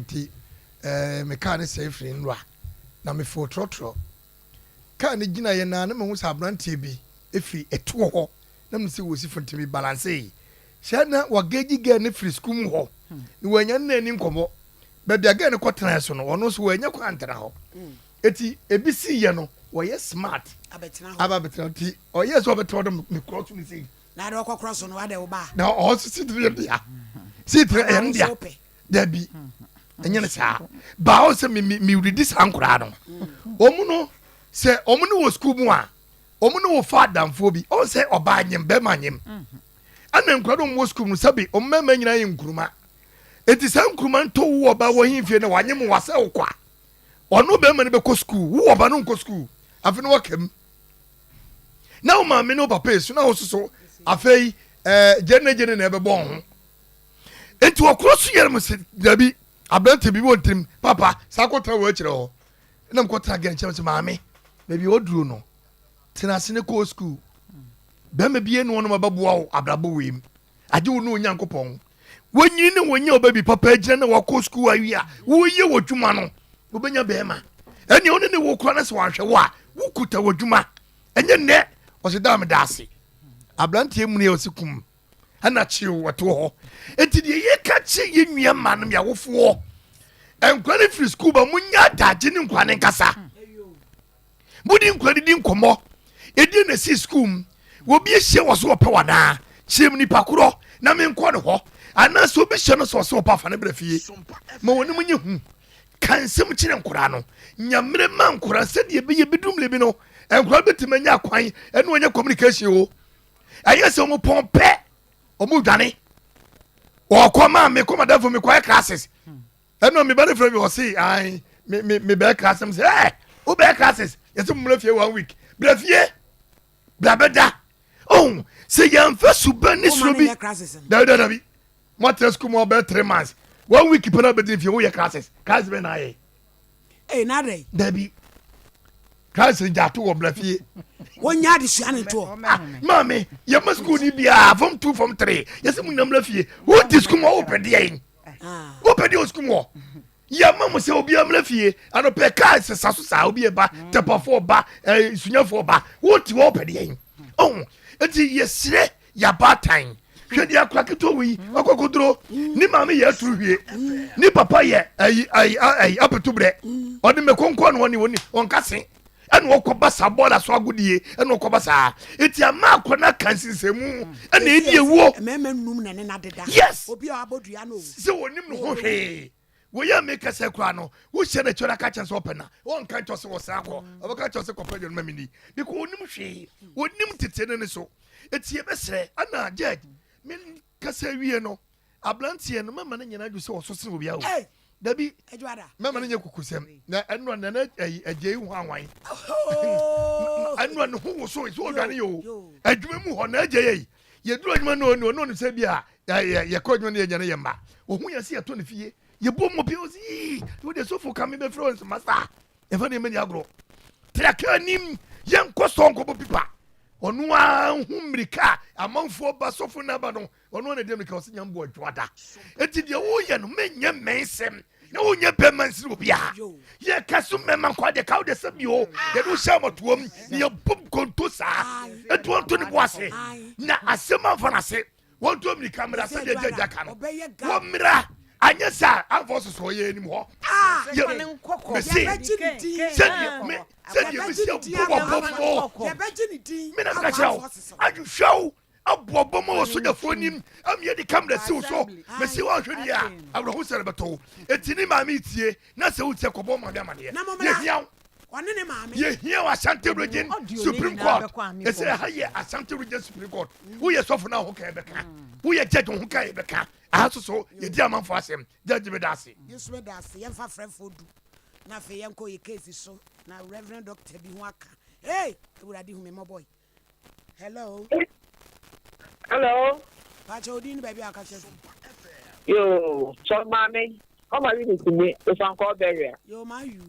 Ti me car ne say free nwa na me fo trotro car ne gina ye na me hu sa brante bi efi eto ho na me se wo si fontimi balance yi sha na wagagi ga ne free school mu ho ni wanya na ani nkomo ba bia ga ne kwotena so no ono so wanya kwantena ho eti ebisi ye no wo ye smart abetina ti o yes wo beto do me cross ni sei na do cross no ade wo ba na o si dire dia si dire en dia da bi enye ne sa ba o se mi ready sankura no omu no se omu no wo school mu a omu no wo father mfo bi o se oba nyem be ma nyem ana nkrado mo school mu sabi o mema nyina yin nkuruma eti sa nkuruma nto wo oba wo himfie na wanyem wase okwa ono be ma ne be ko school wo oba no nko school afi no wakam na o ma me no papa esu na wo so afei jene na be bon enti wo cross yere mo se dabi abrante bi wontim papa sakotra wo akire ho na mkotra gen chemse maame maybe oduru no tenase ne ko school be ma bie no no mababoa wo abrabo wem age wo no onyankopon wonyi ne wonya obabi papa agire na wo ko school awi a wo ye wodwuma no wo benya be ma eni one ne wo kro na se wanhwe wo a wo kuta wodwuma enye ne o se dam daase abrante emu ne o se kum ana chiwo wato ho enti de ye ka chi ye nua manum ya wofo enkwani free school ba munya daje ni nkwane nkasa mudi nkwani di nkomo edi na si school wo bi ehie wo so opa wana chiem ni pakuro na me nko ne ho ana so bi hye no so opa fa ne brafie ma woni munye hu kansem kire nkora no nyamre ma nkora se de be ye bidum le bi no enkora betimanya kwan ene onye communication o ayese mo pompe omu dwane o koma me koma da for me kwai classes eno me body from me say ai me be classes say eh o be classes yes mo lafie 1 week blafie blabeda oh say yan fa suban ni so bi da bi mo tres ku mo be 3 months 1 week pena be fie wo ye classes be na ye eh na dey da bi classes ja to wo blafie wonya de suane to mami ye ma school ni bia from 2 from 3 yes mo nam blafie wo dis ku mo wo pede yin wo pede o school mo ya mamu se obi amla fie ano pe ka se saso sa obi e ba tepa fo ba sunya fo ba wo ti wo pede yin oh enti yesire ya batan hwedi akwa keto wi akokodro ni mama ye turu hwie ni papa ye ai apetubre odi me konko no woni onkase ene wokoba sa bola so agudie ene wokoba sa enti ama akona kansisemu ene edi ewo mema num na ne na deda yes obi a abodua no se wonim no ho hwe wo ya make se kra no wo hye na chora ka chense opena won kan chose wo sa akọ obaka chose kopa de no mamini biko wonim hwe wonim tete ne so eti e besre ana judge men kasa wie no ablantie no mama na nyina ju se wo so se obi awo dabi edwada mama na nye kukusem na eno na na agye hu anwan eno no ho wo so odwane yo adwuma mu ho na agye ye duro adwuma no se bia ye ko adwuma ne ye ne yemba ohun ya se ye to ne fie ye bom mo piozi wo de so fo kam be friends master e fa ne mani agro traka nim ye nko so nko bo pipa onu a hu mrika amanfo ba sofo na ba no onu na dem ka o se nyambo adwada enti de wo ye no menye mensem na wo nye permanence obi a ye kaso mema kwa de ka de sabio ye do sha motom ye bom konto sa etu onto ne boase na asema fana se won to mrika mra se de jaka no wo mra anya sa avos so ye ni mo ye ne nkoko me se me se bo ye beji ni din me na ka chao aju show abobo mo so ya fonim am ye di camera si so me si wa hwedi ya abro ho sere beto etini ma me tie na se wutie kobo ma bia mane ye hia one ne ma me ye hia wa Ashanti Region Supreme Court e se ha ye Ashanti Region Supreme Court wo ye sofo na ho ka e beka wo ye judge ho ka e beka so ye di amanfo asem judge be dase yesu be dase ye fa frɛfodu na fe ye nko ye case so na Reverend Doctor bi ho aka hey ewurade hu me mo boy hello Pacha odin baby akache yo so mami come on listen to me if I'm called barrier yo ma you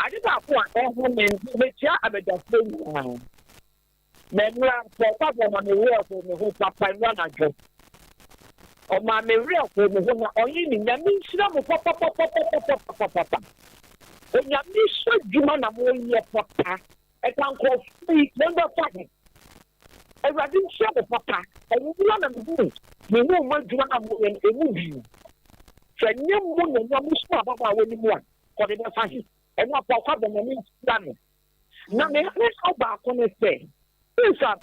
I just have one me tia abeda phone me nra for papa na me wo for me ho papa nra na jo O ma me real ko mo na oyi ni nyame nhyira mo papa. O nyame so djuma na mo ye papa. E kan ko fi number 5. Everybody nhyira mo papa. E ni na me me wo ma djuma na mo e mu bi. Se nyem mo no nyame so ababa wo ni mu a ko de fa hi. E no pa kwa be na me nhyira no. Na me so ba ko ne se. Isa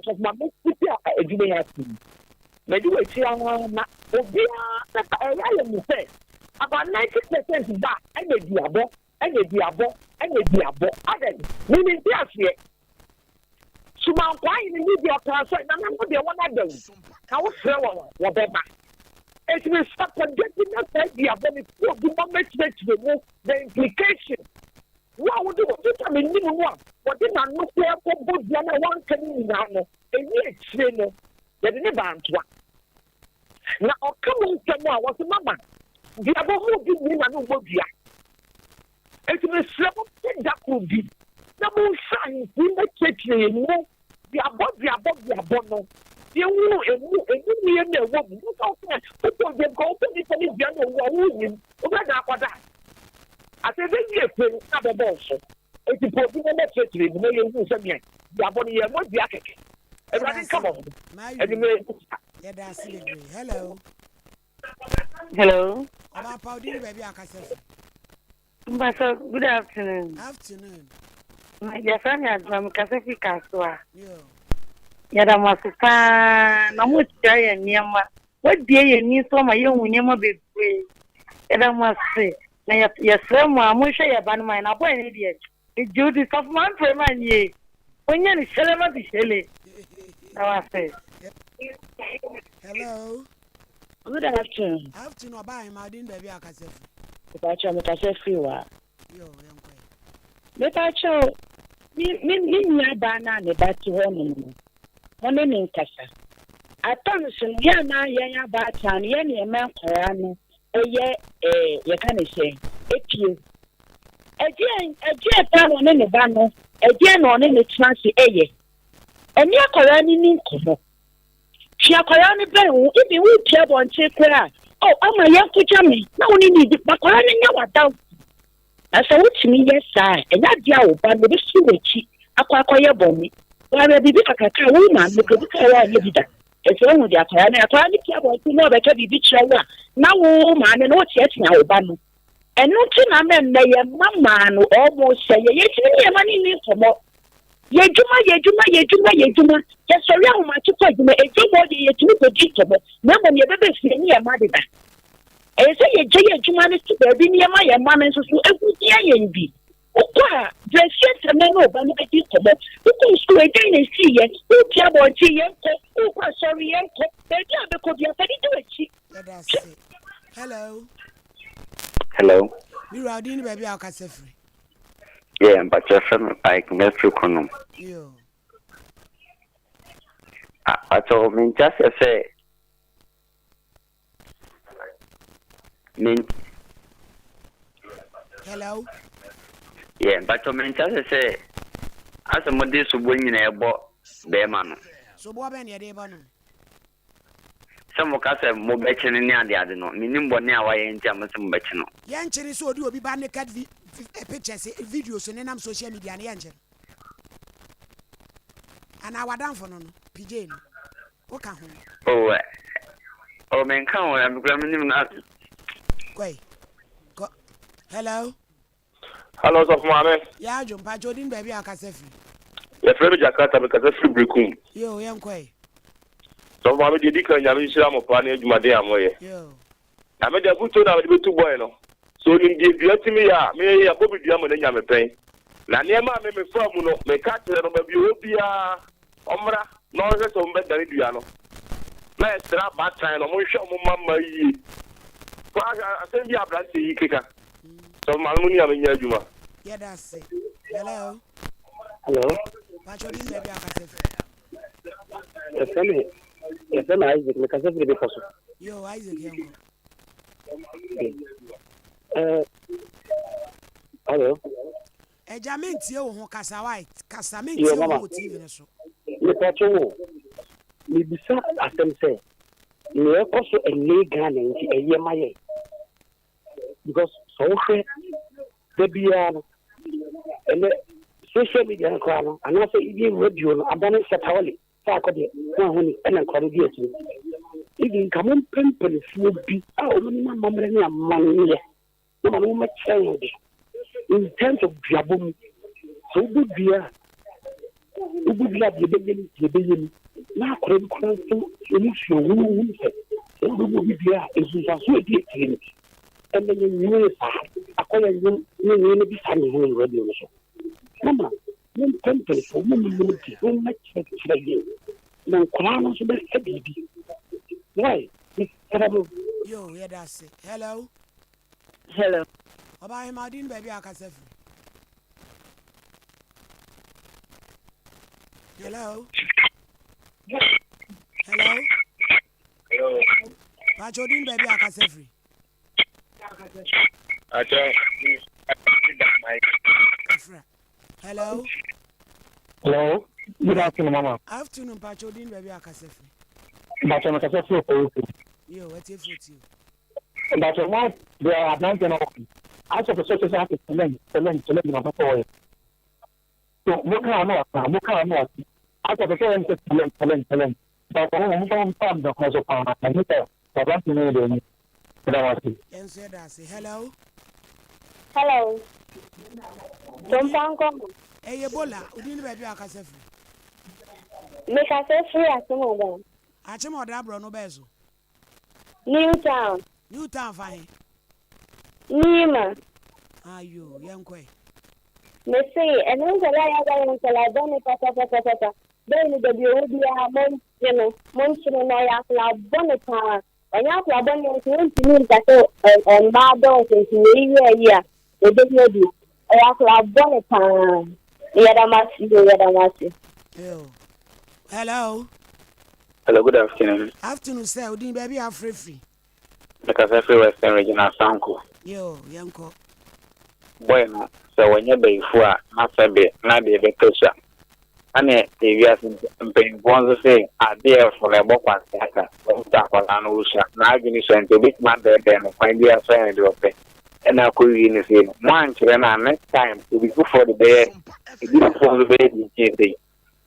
of my people edwuma ya ti. Me do eti na obia na ya me say about 90% that ene diabo. Aden we need to asie. Suma kwa ni media class na na no de wona dem. Ka wo fre wo beba. It will stop getting that diabo me for the moment the implication. What would you do to me? What did not look there for good? Yana one coming down, and yet, you that in the band. Now, come on, someone was a mama. The other who did me and no good. It was seven that would be. The moon shines in the kitchen, the above. You will, and you near the woman. You don't care. People get go to this and this young woman. That. I said, they not a boss. It's important that you may use some yen. The body of what the attic. Everybody come on. Hello. Hello. About Powder, baby, I can say. Good afternoon. Afternoon. My dear friend has from Casafi Casua. Yada Masufa, no much giant Yama. What dear you need so my young Yama be free? Yada must say. Na yesrem mo hwe ye ban man na boy ne de e jodi of man preman ye onya ni selema bi sele na wa say Hello. Good afternoon. Afternoon oba ma din baby akasefu. Pacha me kasefi wa. Yo yankwe. Me pacha mi nya ba na ne ba ti ho no. Ono ni nkasa. Aton so ya na ya ba ta ne ye ne men kwara no. You can say, if a town on any banner, again on any chance, and your Korani Nkomo. She a Korani Bell, if you would tell one check her. Oh, I'm a young Kuchami, no one need it, but Korani never down. As I would to me, yes, sir, and that yow, but with this switchy, a quacker bonny. While I be a woman, because I give that. It's only the Korani, a Korani cable to know that can be shower. Now, man, and what's yet now, Banu. And nothing I mean, they are mamma almost say, yes, you money need for more. Yejuma. Just around my 2 points, a few more years to be predictable. Number your baby see near Madida. I say, Juma is to be near my mamma, so every year and be. Oh, dress yet a man over my predictable. Who goes to a day and see it? Who care about tea and cook? Oh, sorry, and cook. They never could be a petty to it. Hello. Hello. You are doing baby akasefu. Yeah, but your friend like Metro Conum. Yo. I told me just say. Hello. Yeah, but your man just say. As a modest wing in a boat, Beman. So, what ben ye debano? Some of us have more better than the other. Minimum now I ain't Jamus and Betchino. Yanchen is so do be banner cat pictures, videos, and then I'm social media and Yanchen. And I was down for no PJ. Okay. Oh, man, come on, I'm grabbing not. Wait. Hello. Hello, of Mamma. Yeah, John Pajodin, baby, akasefu. Your friend Jakarta because a free breakum. Yo, Yankwe. So, Mamma, did you can Yamisha of Pani, my dear Moye? Yo. I made a good tone out of 2 boy. So, you give you to me, may I probably be a man and pay. Nanyama may be from me catch them, but you will be a Omra, no less on better than Diano. Let's drop that time, I'm going to show Mamma. I send you a brand to Kicker. So, Mamunia in Yajuma. Yeah, that's it. Hello. Hello. Pajodin, baby, akasefu. Yes, I'm Isaac, because every person. Yo, Isaac, Yanko. Hello. A jamin tio who cassa white, Cassamin, TV. You catch you. You bisa asem say. ne koso enne Ghana nti eye maye because so the biano and social media no and also even radio no abane setawale fa akode na honi na kwari bi atu even kamon pempele fu bi a o ni mamre ni amane ye no ma no ma change in terms of biabom so bia ubudla de na kwari kwari so ni so wu se so bia esu so di ekini and then you acquire you be funny when you radio show. Mama, you temple for women, so much for you. No crown of the baby. Why? Yo, yeah, that's it. Hello. Hello. About him, I didn't baby. I can say. Hello. Hello. Hello. But you didn't baby. I can say free. Hello. Hello. Good afternoon, Mama. Afternoon, Pachodin, baby. I can say free. But I'm a for Yo, what's it for you? but what they are not going to as of the social service to learn on the so what can I know? As of the talent. But I don't find the cause of our and I want to know the Answer that. Say hello. Hello. Sompa Nkomo. Hey, Ebola. Udin baby. I can say free. Make us say free as someone. Achimo dabro no bezo. New Town fine. Nima. Ayo, yankwe. Me say, and then the lie until I don't pata. Then the Biodia Monchino Noya Club Bonita. And you have abundance to mean that and Bardos is here. They did not do. I have Bonita. Yadamasi. Yo. Hello. Hello, good afternoon. Afternoon, sir. Udin baby. I'm free. Because I feel Western Regional Sanko. Yo, yanko. Bueno, so when you're before, not a bit, not be a bit closer. And if you are paying one say, I dear for a book one second, and Usha, now you send a big man there, then find your friend drop it. And I could in the same one children next time to be good for the day. It is for the baby, Tuesday.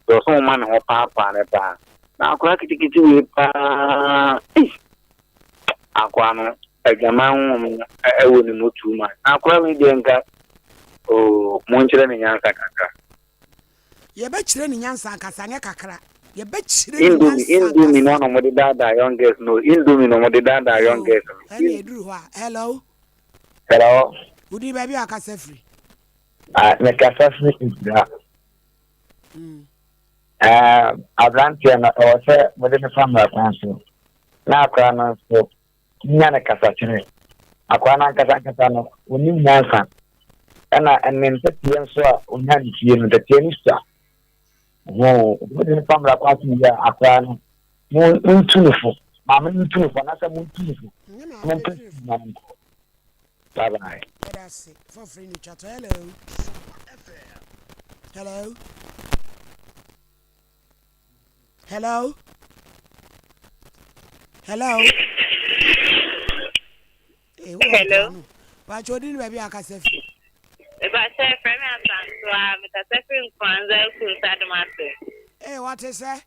So some man or papa and a pa. Now, crack it to you, Aquano, a gaman, I wouldn't know too much. Aqua, Denka, oh, Montreal and Yanka. You bet you in Yansa Casania Kakra. You bet you in no more than youngest, no, Indomie no more than youngest. Any drew. Hello. Hello. Would you baby? I can say free. make a first is that Atlantia or say within the family council. Now, Crana, so Yana Casacine. Aquana Casacano, we need Nansan. And then 50 years so unhani kienu the tenista. Wo within the family council here, Aquana, more untuneful. Mamma untuneful, not a untuneful. Bye bye. That's it. For free new chat. Hello. Hello. Hello. Hello. Hello. But you didn't baby I can say. If I say from so I'm a Kwanza Sadamato. Hey, what is that?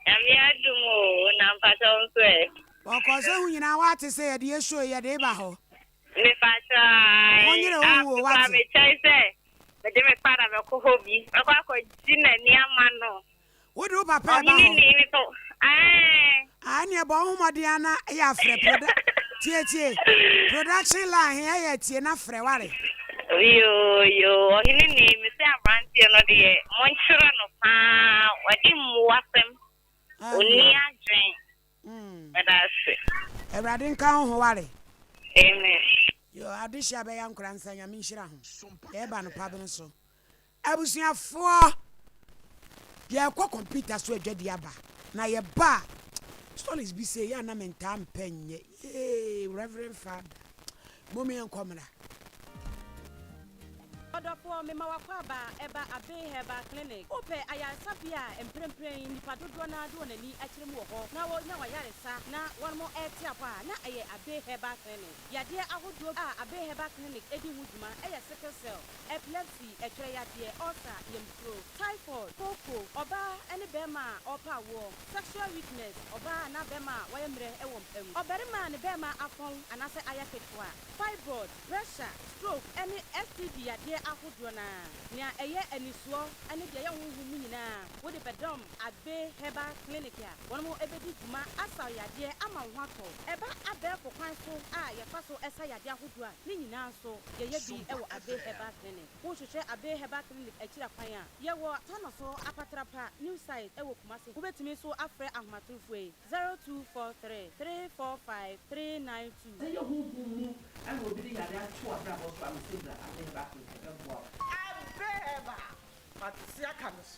I'm Yadumo, Nampaton Sweat. Well, cause you know what to say, dear show ya de baho. If I try, I'm a chaser. But they make part of a cohobi. I got dinner near Mano. What do Papa? I near Bahoma Diana, Yafre production line here at Tina Frewari. You, he name Mr. Branty, no dear. Montreal of what him was them. Only a drink. But that's it. I didn't count Hawaii. Amen. Yo, I dish a bayan grandson, I mean, Shirahum. Eban Pabin so. I was here for. Yeah, what computer so get the abba. Now your bar. Stories be say, ya na mentam pen ye. Reverend Father. Mummy and Commoner. Order for me mawakwaba eba abe heba clinic. Ope ayasabia emprempren nipa dodo na do na ni akyeremu ho. Na wo nya wayaresa na won mo etia kwa na aye abe heba clinic. Yade ahodo abe heba clinic edi huduma eye sickle cell, epilepsy, etwere yade, ulcer, yempro, typhoid, coco, oba ene bema opa wo, sexual weakness, oba na bema wayemre ewo mpem. Oberima ne bema afon anase ayaketwa, fibroid, pressure, stroke, any STD yade ahodo na. Nia eye enisuo ene de ye honhum nyina. Wo de bedom abe heba clinic ya. Won mo ebedi duma asa yade ama hwato. Eba abe ko kwan so ye fa so esa yade ahodo a ni nyina so ye bi ewo abe heba clinic. Wo hwehwe abe heba clinic akira kwan a ye wo tano so apatrapa new site ewo Kumasi. Wo betimi so afre ahmatrufo 0243 345 392. Say your who and will be at that 2 about from abe heba clinic. Abeba but see akamis.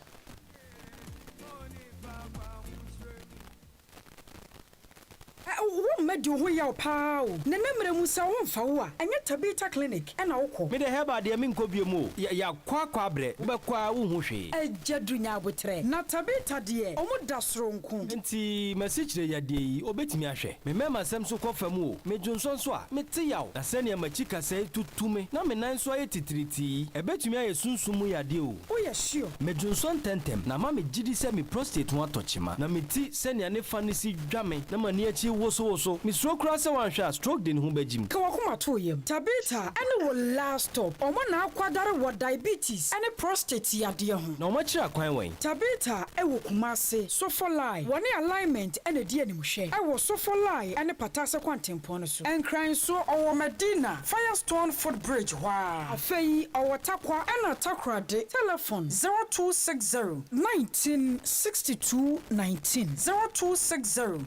Wo medi ho ya paa ne namre mu sa wo mfa wo a anya Tabita clinic na wokɔ me de heba de me nkɔ biemu ya kwa bre wo bekwa wo hu hwe ajadunya abotre na Tabita de omo da soronko nti masikyire ya de yi obetimi ahwɛ me mema sem so kɔfa mu o me dwonso so a me te yaw na sɛ ne machika sɛ tutume na me nan so aye titiriti ebetimi aye sunsumu ya de o wo ya sure me dwonso tentem na ma me gidi sɛ me prostate ho atɔkyema na me ti sɛ ne ne fa ne si dwame na mani achi woso mi stroke cross one shot stroke din hu bajim ka wakoma to yem Tabita ene wo last stop omo na akwadare wo diabetes ene prostate yade ho na omo kira kwan wen Tabita ewo Kumasi Sofolai woni alignment ene die animhwe ewo Sofolai ene patase kwantempo no so enkran so owo Medina Firestone footbridge wa afei owo takwa ena takrade telephone 0260 1962 19 0260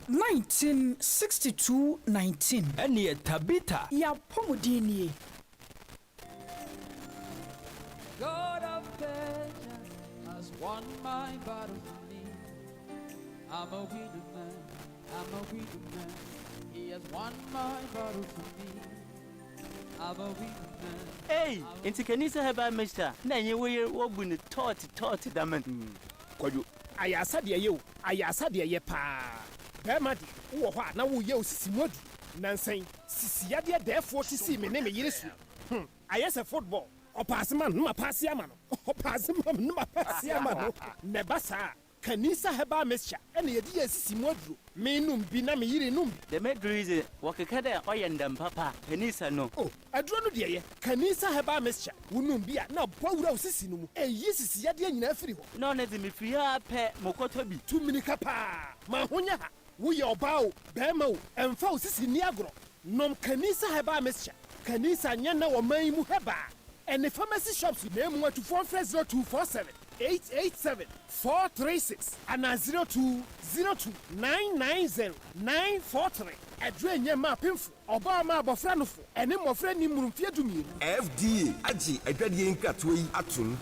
1962-19. Eni Tabita. Ya pomodini. God of vengeance has won my battle for me. I'm a winner man. I'm a winner man. He has won my battle for me. I'm a winner man. Hey, into Kanisa heba Mister. Na ye wo bu ni tot daman. Kwaju, ayasa de ye pa. Bema di wo ho na wo ye osisi modu nansan sisiya de defo tisi me ne me yire su ayesa football opasman no mapase ama no opasman no mapase ama no ne basa Kanisa heba mesha ene ye di asisi modu me num bi na me yire num the medrize wakeka da oyendam papa Kanisa no aduro no de ye Kanisa heba mesha wonum bi a na bawura osisi no mu eyi sisiya de nyina afiri ho no na de me firi ha pe mokoto bi tu minika pa ma honya ha wo ye obao bema wo emfa osisi ni agro nom Kanisa heba mesha Kanisa nya na wo man mu heba ene pharmacy shops na mu atu 0247 887 436 and 0202990943 adre nya ma pemfu oba ma abofra no fo ene mofra ni murumfie dumie FDA agi adwadie nkratoyi yi atum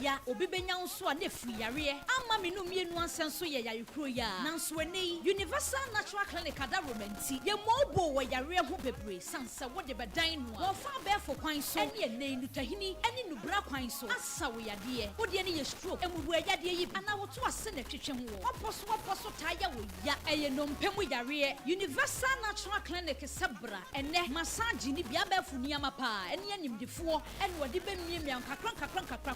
ya obi benya nso a nefu yare ama menu mienu ansenso ye yare kro ya nanso eni Universal Natural Clinic adaromanti ye mobo wo yare ho bebre sansa wo de bedan no wo fa be fo kwan so ene ene nutahini ene nubra kwan so asa wo yade wo de ne ye stroke emubu yade yi ana wo to ase na twetwe ho oposo taya wo ya eye no mpemu yare Universal Natural Clinic sebra ene massage ni bia be fu niama pa ene animdifo ene wo de be miamia kakran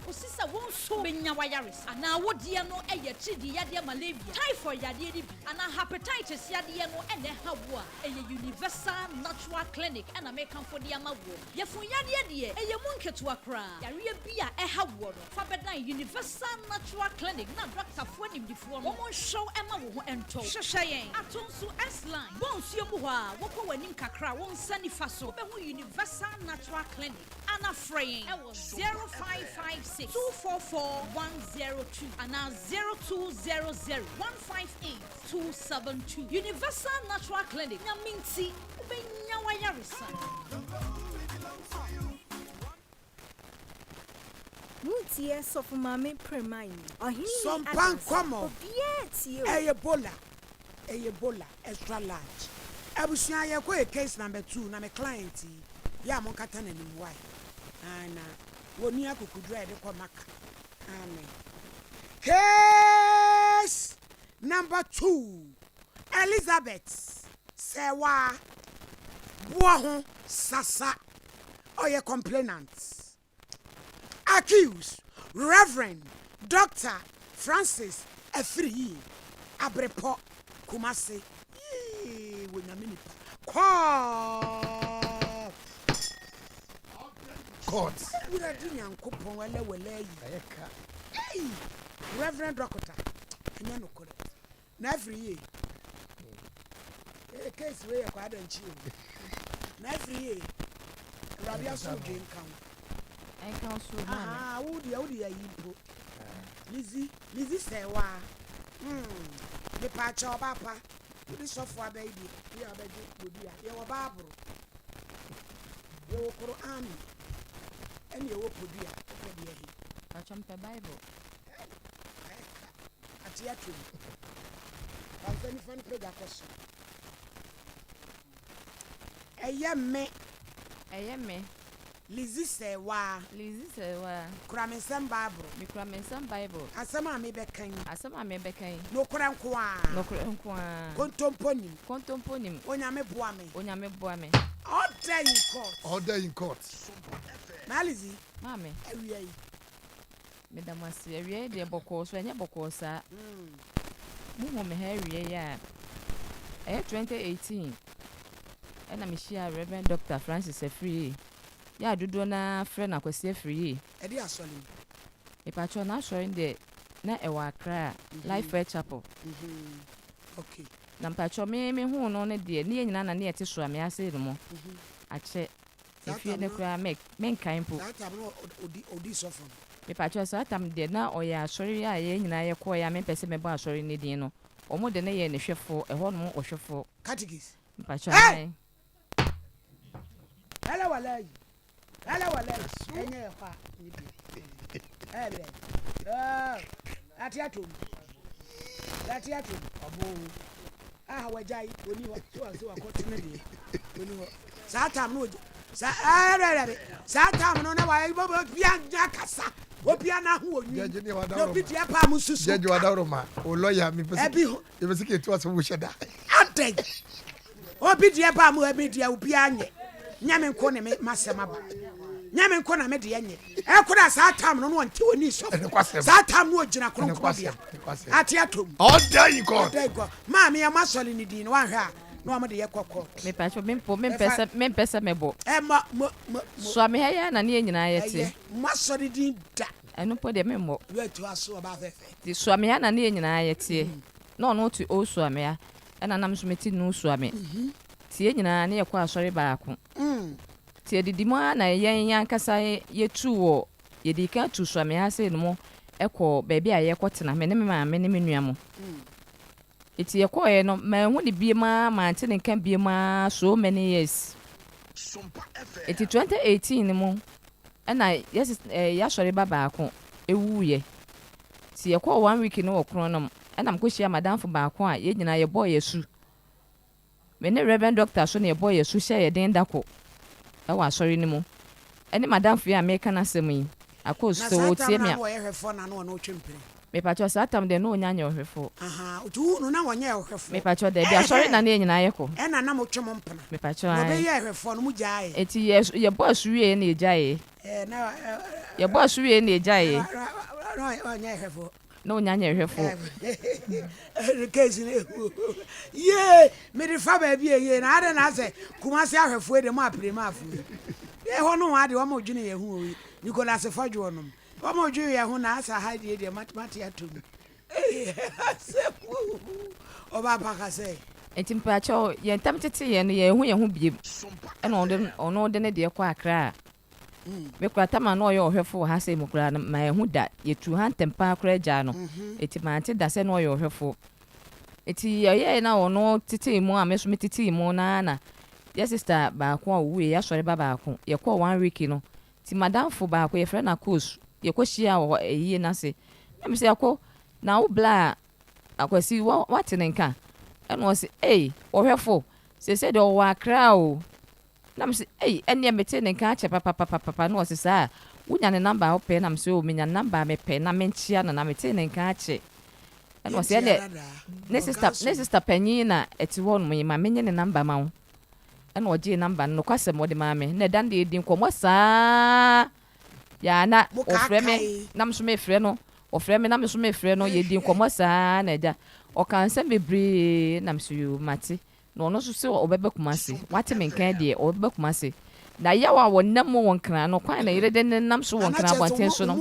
kosisa won so benya wayaris ana wodie no eye chidi yade malaria typhoid yade bi ana hepatitis yade no ene hawo a eye Universal Natural Clinic ana mekan for dia mawo yefun yade de eye munketua kra yare bi a hawo no fa bedan Universal Natural Clinic na doctor fo nimdifo no mo show ema wo ho ento hwehweyen atonso S-line bonsuo mu ho a wokọ wanim kakra won sani faso be ho Universal Natural Clinic ana fraying 0556 244102 and 0200 158 272 Universal Natural Clinic Nyaminti ubenya wayarisa Mutie sofu mame premai. Ohini Sompa Nkomo. Ebola. Ebola extra large. Abusua ye ko case number 2 na me client ya mo kata na ni why. Ana woni akukudra de kwa maka. Amen. Case number 2. Elizabeth Sewa Buaho Sasa Oye complainant. Accused Reverend Dr. Francis Efri Abrepo Kumase. Court. Reverend Doctor. Na every year. Case we are and chill. Na every year. Rabia so drink count. I counsel. Ah, would you Lizzie say, why? The patch of papa. This software baby. We are baby. You are Barbara. You will Quran. And you will put the Bible. At theatre. I'm very funny for that question. A yemme. Lizzie say, why? Lizzie say, why? Cramming some Bible. Me cramming some Bible. Asama me became. Asama me became. No cram qua. No cram qua. Contomponim. Contomponim. Onyame boame. Onyame boame. All day in court. All day in court. Malizi. Mame. Every Madam was very dear Bocos when your Bocosa. Mum Harry, ya. 2018. And I'm sure Reverend Dr. Francis Efri. Ya do na friend akwese free. Edi asoli. E patron na showing the na e wa kra Life Fair Chapel. Okay. Na patron me hu no ne de ne nyina na ne ete so ame ase no mo. Ache efie ne kra men kan po. That am no odi sofo. Me patron so atam de na oya asori ya ye nyina ye ko ya me pese me ba asori ne din no. Omo de ne ye ne hwefo e ho no ohwefo. Catechies. Patron. Hello walai. Hello, enye kwa nibi. Ebe. Atiatum. Abo. Wajai oni ho so akotene de. Oni ho. Satam no. Satam no na wa bobo bia kasa. Opia na ho oni. No bitie pa mu susu. Jeje wadaro ma. O lawyer mi pese. Ebi ho. E pese ke to aso wo sheda. Atej. Obi die pa mu ebi die opia anye. Nyame nko ne me masema ba. Nyame nko na me de yenye. E kura sa tam no won ti oni so. Sa tam no ogina kronkro bia. Ati atom. All day in court. Ma me am asole ni din wan hwa. No am de ye kokko. Me pacho me pesa mebo. E ma so me ya na ne nyina ye ti. Masole din da. Eno po de me mo. We to aso ba fefe. Ti so me ya na ne nyina ye ti. No to o so me ya. E na nam so me ti no so me. Ti nyina ne ye kwa asori baako. Ti edidimo na yen yankasa yetu wo yedika tu so me ha se no mo ekọ baabi a ye kwotena me ne me ma me ne me nuamo. Eti ye ko ye no ma hu de bie ma ante ne kan bie ma so many years. Eti 2018 mo na yes ya sori baba ako ewu ye. Ti ye ko 1 week no okron no na m ko hia madam fo baako a ye nyina ye boy yesu. Me ne Reverend Doctor so ne ye boy yesu hia ye den dako. Ewa sorry ni mo. Eni madam fi America na semi. Akoso so tie me. Na ohwefo na no twempere. Me pacho satam de no nyanya ohwefo. Otu no na wonye ohwefo. Me pacho de bia sorry na ne nyina yeko. E na mo twem mpana. Me pacho ai. Obe ye ohwefo no mu jaaye. Eti ye boss wie na ejaaye. Na ye boss wie na ejaaye. No onye ohwefo. No nyanya ohwefo. Case ne. Ye, me de fa ba bia ye na ade na se kumase ahwefo de mo aprema afu. Ye ho no ade wo mo dwene ye hu oyi. Nicholas Fadwo no. Wo mo dwene ye hu na asa ha de mathematics atum. Oba paka say. Enti mpacho ye ntam tete ye no ye hu biem. E no ono de ne de kwa akra. Me kwa tama no ye ohwefo ha se mukura ma ye hu da ye tu han tempa akra ja no. Eti ma ante da se no ye ohwefo. Eti ye na ono tete mu a me so me tete mu na yes sister ba ko wu ye sori baba ko ye ko 1 week no ti madam fo ba ko ye friend na course yɛkɔhyia wɔ ɛyie no ase na me sɛ akɔ na wo bla a akwasi wate ne nka ɛna ɔse ei ɔhwɛfo sɛ deɛ ɔwɔ akra o na me sɛ ei ɛneɛ mete ne nka akyɛ papapapapa na ɔse saa wonya ne namba a wopɛ na me sɛ o menya namba a mepɛ na menkyia no na mete ne nka akyɛ ɛna ɔse ɛneɛ ne sister panyin na ɛte hɔ nom yi ma menye ne namba ma wo ɛna ɔgye namba no nokwasɛm ɔde maa me na ɛdan de ɛdi nkɔmmɔ saa yaa na ɔfrɛ me na mso mefrɛ no ɔfrɛ me na mso mefrɛ no yɛdi nkɔmmɔ saa na agya ɔka nsɛm bebree na mso yo mate na ɔno nso sɛ ɔbɛbɛ Kumasi wate me nkan deɛ ɔbɛbɛ Kumasi na yaw a wɔnam wɔ nkran no kwan na yere de ne nam so wɔ nkran abɔnten so no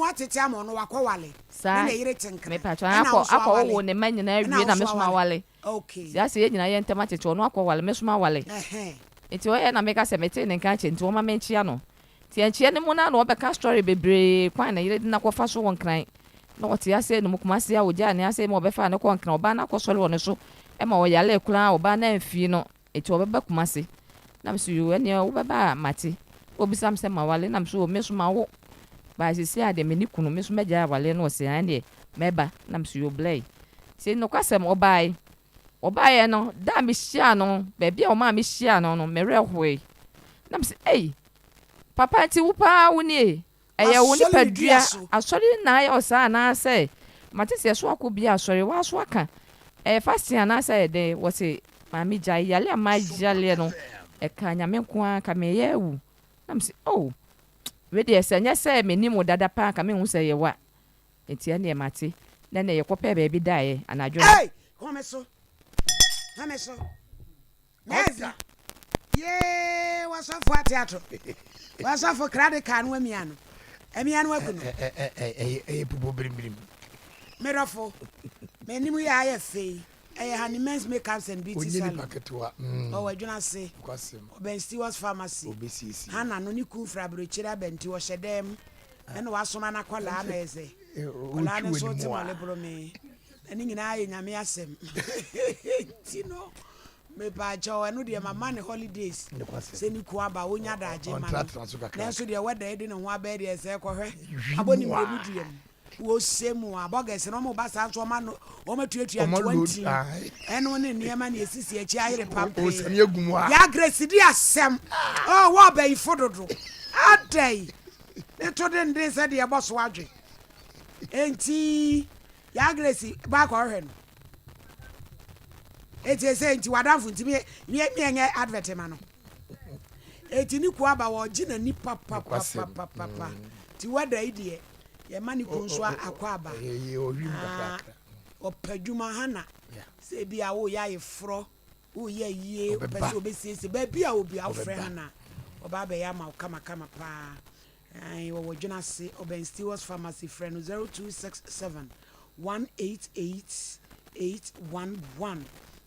saa mepatwa akɔ wo ne ma nyinaa wie na meso ma wale sia sɛ yɛ nyinaa yɛ ntɛm atete ɔno akɔ wale meso ma wale nti ɔyɛ na meka sɛ mete ne nka kyɛ nti wɔma menkyia no nti ankyia ne mu na ɔbɛka story bebree kwan na yere de nakɔfa so wɔ nkran na ɔte ase no mu Kumasi a ɔgya ne ase ma ɔbɛfa ne kɔ nkran ɔbaa na akɔsɔre wɔ ne so ɛma ɔyale kura ɔbaa na mfie no nti ɔbɛbɛ Kumasi na mso yo ɛneɛ wobɛba mate obisam sɛ ma wale na mso meso ma wo ba sisi ade me ni kunu meso megya wale no ɔse an deɛ mɛba na mso yo blay sɛ no kwasɛm ɔbaeɛ no da me hyia no baabi a ɔma me hyia no no merɛ hoe na mse ei papa nti wo paa wo nie ɛyɛ wo nipadua asɔre na ayɛ ɔsaa anaasɛ mate sɛ so akɔ bi asɔre wa so aka fasting anaasɛ ɛde wɔse maame gya yale a magyale no ɛka nyame nko a ka meyɛ awu na mse wede ɛsɛ nyɛ sɛ menim wo dada paa ka mehu sɛ yɛwa nti ɛneɛ mate na ne yɛkɔpɛ baabi daeɛ anadwo wasɔfo ateato wasɔfo krade ka no amia no aku no ɛyɛ pupo birimbirim merɔfo m'anim yɛ ayɛ fei ɛyɛ Honeyman's Makeups and Beauty Salon ɔwɔ adwuna se ɔbɛn Stewards Pharmacy hana no ne kun fra aburokyire abɛnti ɔhyɛ dɛm ɛna wasoma no akɔlaa na ɛsɛ ɔlaa ne nso te mɔleboro me ɛne nyinaa yɛ nyame asɛm nti no mepaakyɛw ɛno deɛ mama ne holidays sɛ ne ku aba wonya daagye ma no nanso deɛ wɛda ɛde ne ho abɛɛ deɛ ɛsɛ kɔhwɛ abɔ nimmerɛmu duam wosemu abɔgɛsɛ no ɔmo ba saa nso ɔmo tuatua 20 ɛno ne nneɛma ne esisi akyi ayere pampee ya grace di asɛm wɔ bɛyifo dodo adai ne to de nde sɛ de ɛbɔ so adwe enti ya grace ba kɔ hwɛ no eti sɛ enti wadamfo enti me nyɛ advert ma no eti ni ku aba wɔ gyi na nipa papa ti wada idie ye mani kunso akɔ aba ɔpadwuma hana sɛ bi a wo ya yefro wo ye yie pɛsɛ obesiesie ba bi a obi a frɛ hana ɔba ba ya ma kama pa ai wo dwuna se oben Stewards Pharmacy friend 0267 188 811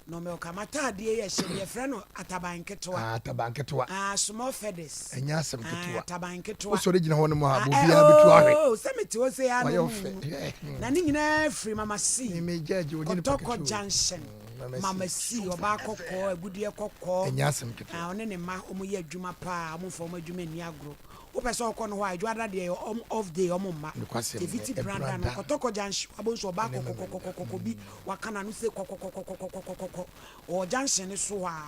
no me okamata de ye hye frɛ no ataban ketewa small feathers enya asem ketewa ataban ketewa wo so de gina ho no mo ha bo bia betu ahwe sɛ mete wo se ya no na ni nyina free mama si me judge wo gina Kotoko Junction mama si oba kokɔ agudie kokɔ enya asem ketewa one ne ma omo ye adwuma pa omo fo omo adwuma ni agro wo pɛ sɛ ɔkɔ no hɔ a adwada de off day omo ma eviti branda no Kotoko Junction abonso oba kokɔ bi wakana no se kokɔ o junction so a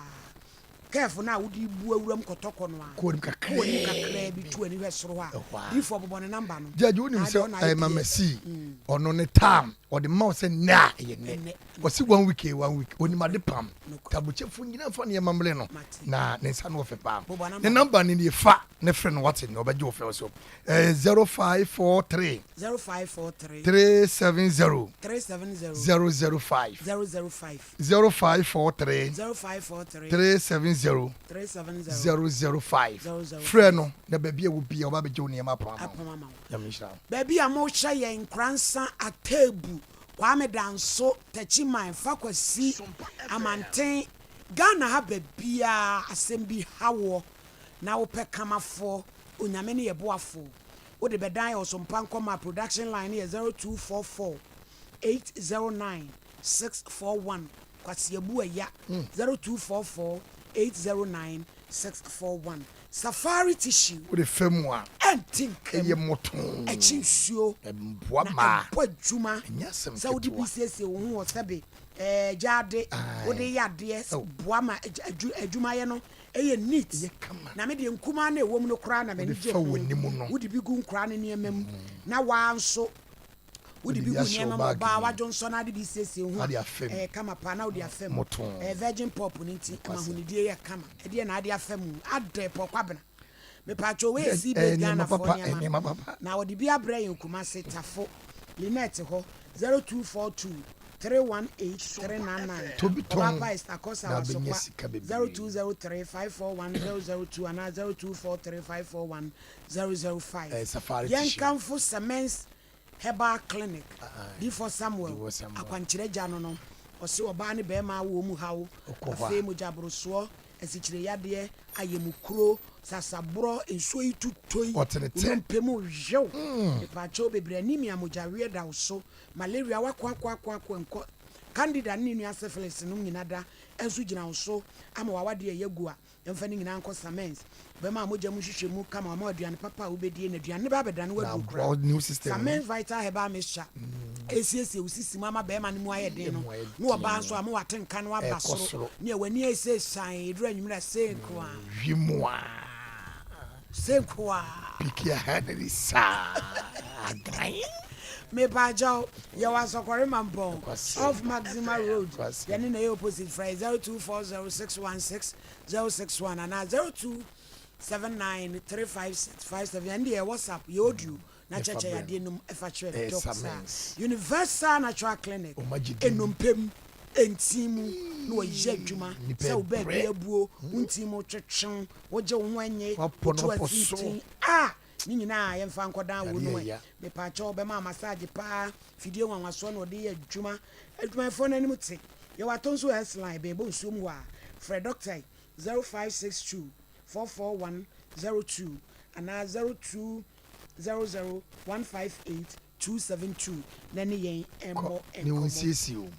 careful na wodi bu awuram Kotoko no a ko nim kakra bi tu ani hwɛ soro a before bobɔ ne number no judge wonim sɛ mama si ɔno ne tam ɔde ma wo sɛ na ɛyɛ ne ɔsi 1 week onim ade pam tabuchefo nyina fa ne mamle no na ne nsa no ɔfɛ pam ne number ne ne fa ne frɛ no what ne ɔbɛgye wo fɛ so 0543 370 005 0543 370 005 frɛ no na baabi a wo bia ɔbɛgye wo nneɛma pam baabi a mo hwɛ yɛn kransa atebu Kwame Danso Techiman Fakwasi Amanten Ghana ha bebia asɛm bi hawo na wo pɛ kamafo onyame ne yeboafo wo de bedan o Sompa Nkomo production line here 0244 809 641 kwasi ebu ya 0244 809 641 safari tissue wo de famua and think eye moton e chinsuo emboa ma po adwuma nyasem sa wo di bisese wo hu wo sebe jade wo de yade boa ma adwuma ye no eye neat na me de nkuma na ewom no kra na me nje wo di bi gu nkra ne niamam na wa nso wo di bi gu niamam ba wa jonso na de bisese hu kama pa na wo de afem virgin pop ni nti amahunidie ye kama e de na de afem ade pop kwabena me pacho we si be Ghana for niamam na wo di bi abra yen kuma setafo linet ho 0242 318-399. Papa is Takosa was 0203-541-002 and 0243-541-005. Young Camfo Samens Herbal Clinic. Before Samuel, Aquanchire Janono, or so Bani Bema Womu How, or Fame Jabroso, and Sichiriade, Ayemukro, Sasabro, and Sui to Toy, Pemu Jo, the Pacho Bebrenimia Mujaria Dauso. Malaria kwa candida nini ya syphilis no nyinada enso gina so ama wawade yegua emfa ni nyina nko samens be ma moja mu hwehwe mu kama ma aduane papa obedie na aduane ba beda no wadu kra samens vital herbal mixture esiesie usisi mama be ma ne mu ayede no no oba nso ama watenka no aba soro ne wani ese san edura nyumra senkwa wimwa senkwa pikia haneli sa agrai me bajo ya wasokore mambo off Maxima Road yani na opposite fry 0240616061 and 02793565 and the WhatsApp yodu na cheche ya de num efa chere doctor Universal Natural Clinic enumpem entimu no oye adwuma se wo ba bia buo untimu twetwen wo je wo anye to asiti ni nyina ye mfa nkodan wo no me pa cha obema massage pa video nwanwaso no de ye adwuma fo na nim te ye watonso S-line be bo nsuom wa Fred Doctor 0562 44102 and 0200158272 nani yen embo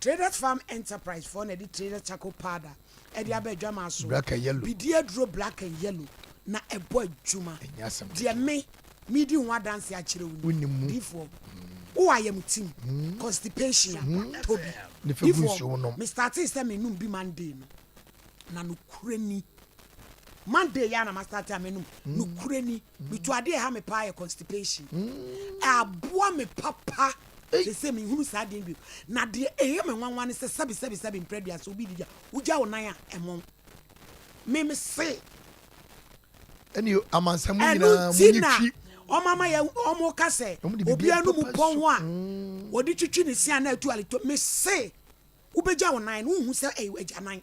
Traders Farm Enterprise for na di Trader Charcoal Powder e di abadwa maso black and yellow bidie dro black and yellow na ebo adwuma de me di nwa dance a kire woni difo wo ayam team constipation tobi difo me start say me num bi Monday no na no kurani Monday ya na ma start amenum no kurani me to ade ha me pa constipation aboa me papa they say me hunu sa de bi na de eye me nwanwa ne se sabi impredua so bi dia uja wonan a emon me say any amansamu nyina munyi o mama ya o mo kase obi anu mu pon ho a wodi twitwi ne sia na atu alito me say ubeja wonan no hu se agya nan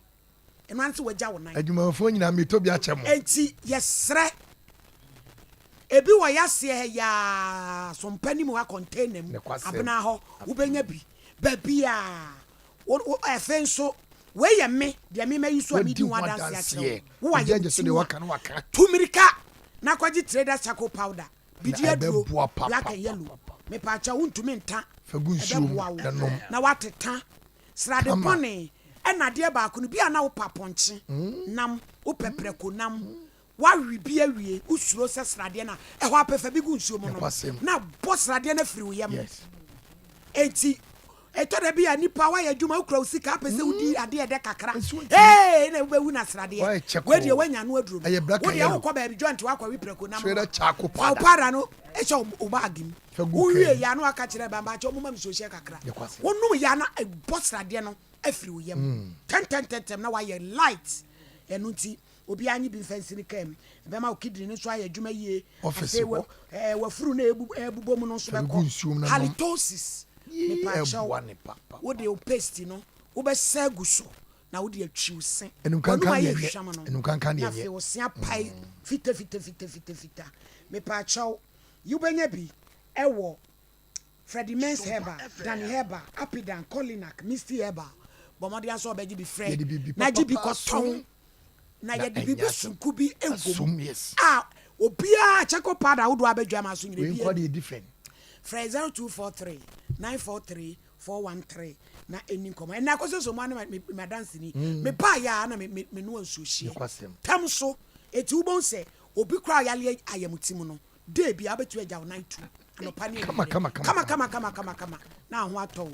eno anse wagya wonan adwumafo nyina me to bi achemo enti yesre ebi wo yase ya Sompa Nkomo wa container mu abena ho ubenya bi babia wo efenso we ye me de me mayiso amidi wa dance ya kire wo wa ye so de waka no waka tumirika na kwaji Traders Charcoal Powder bidia duro black and yellow me pa cha untumi nta fagunsu na wateta srade pone ena de ba ko no bia na wo paponche nam wo pepreko nam wa wi awie usuro se srade na e ho apefa bi gu nsuo mo no na boss srade na firi wo yam enti eto da bia nipa wa ya dwuma ukra usika apese udi ade ede kakra na we wu na srade we de wanya no aduro wo de wo kwa ba bi joint wa kwa wi preko nam Charcoal Powder no e cho o bagim uwie ya no aka kire ba ba cho mo ma mi so hye kakra wonu ya na boss srade no afiri wo yam ten na wa ye light enu nti obi anyi bi fancy ni kam be ma okidiri ni so aye dwuma yie office wa furu na ebubo mu no so be ko halitosis me pa chawo wo de paste no wo be sagu so na wo de atwi sen enu kankan ye na fe wo sia pai fita me pa chawo yu benya bi ewo Freddie Men's Herbal, Danny Herbal, Apidan, Colinac, Misty Herbal, bomodi aso beji bi Fred na ji bi koton na ye de bi sunku bi engom obia Charcoal Powder wo do abadwa ma so nyire bi we different Fred 0243 943 na eni nkomo na akoso so ma na me dance ni me pa ya na me no ansuhie tam so eti ubon se obi kura yale ayamutimu no day bi abetu agya night 2 no pani kama na ho atɔ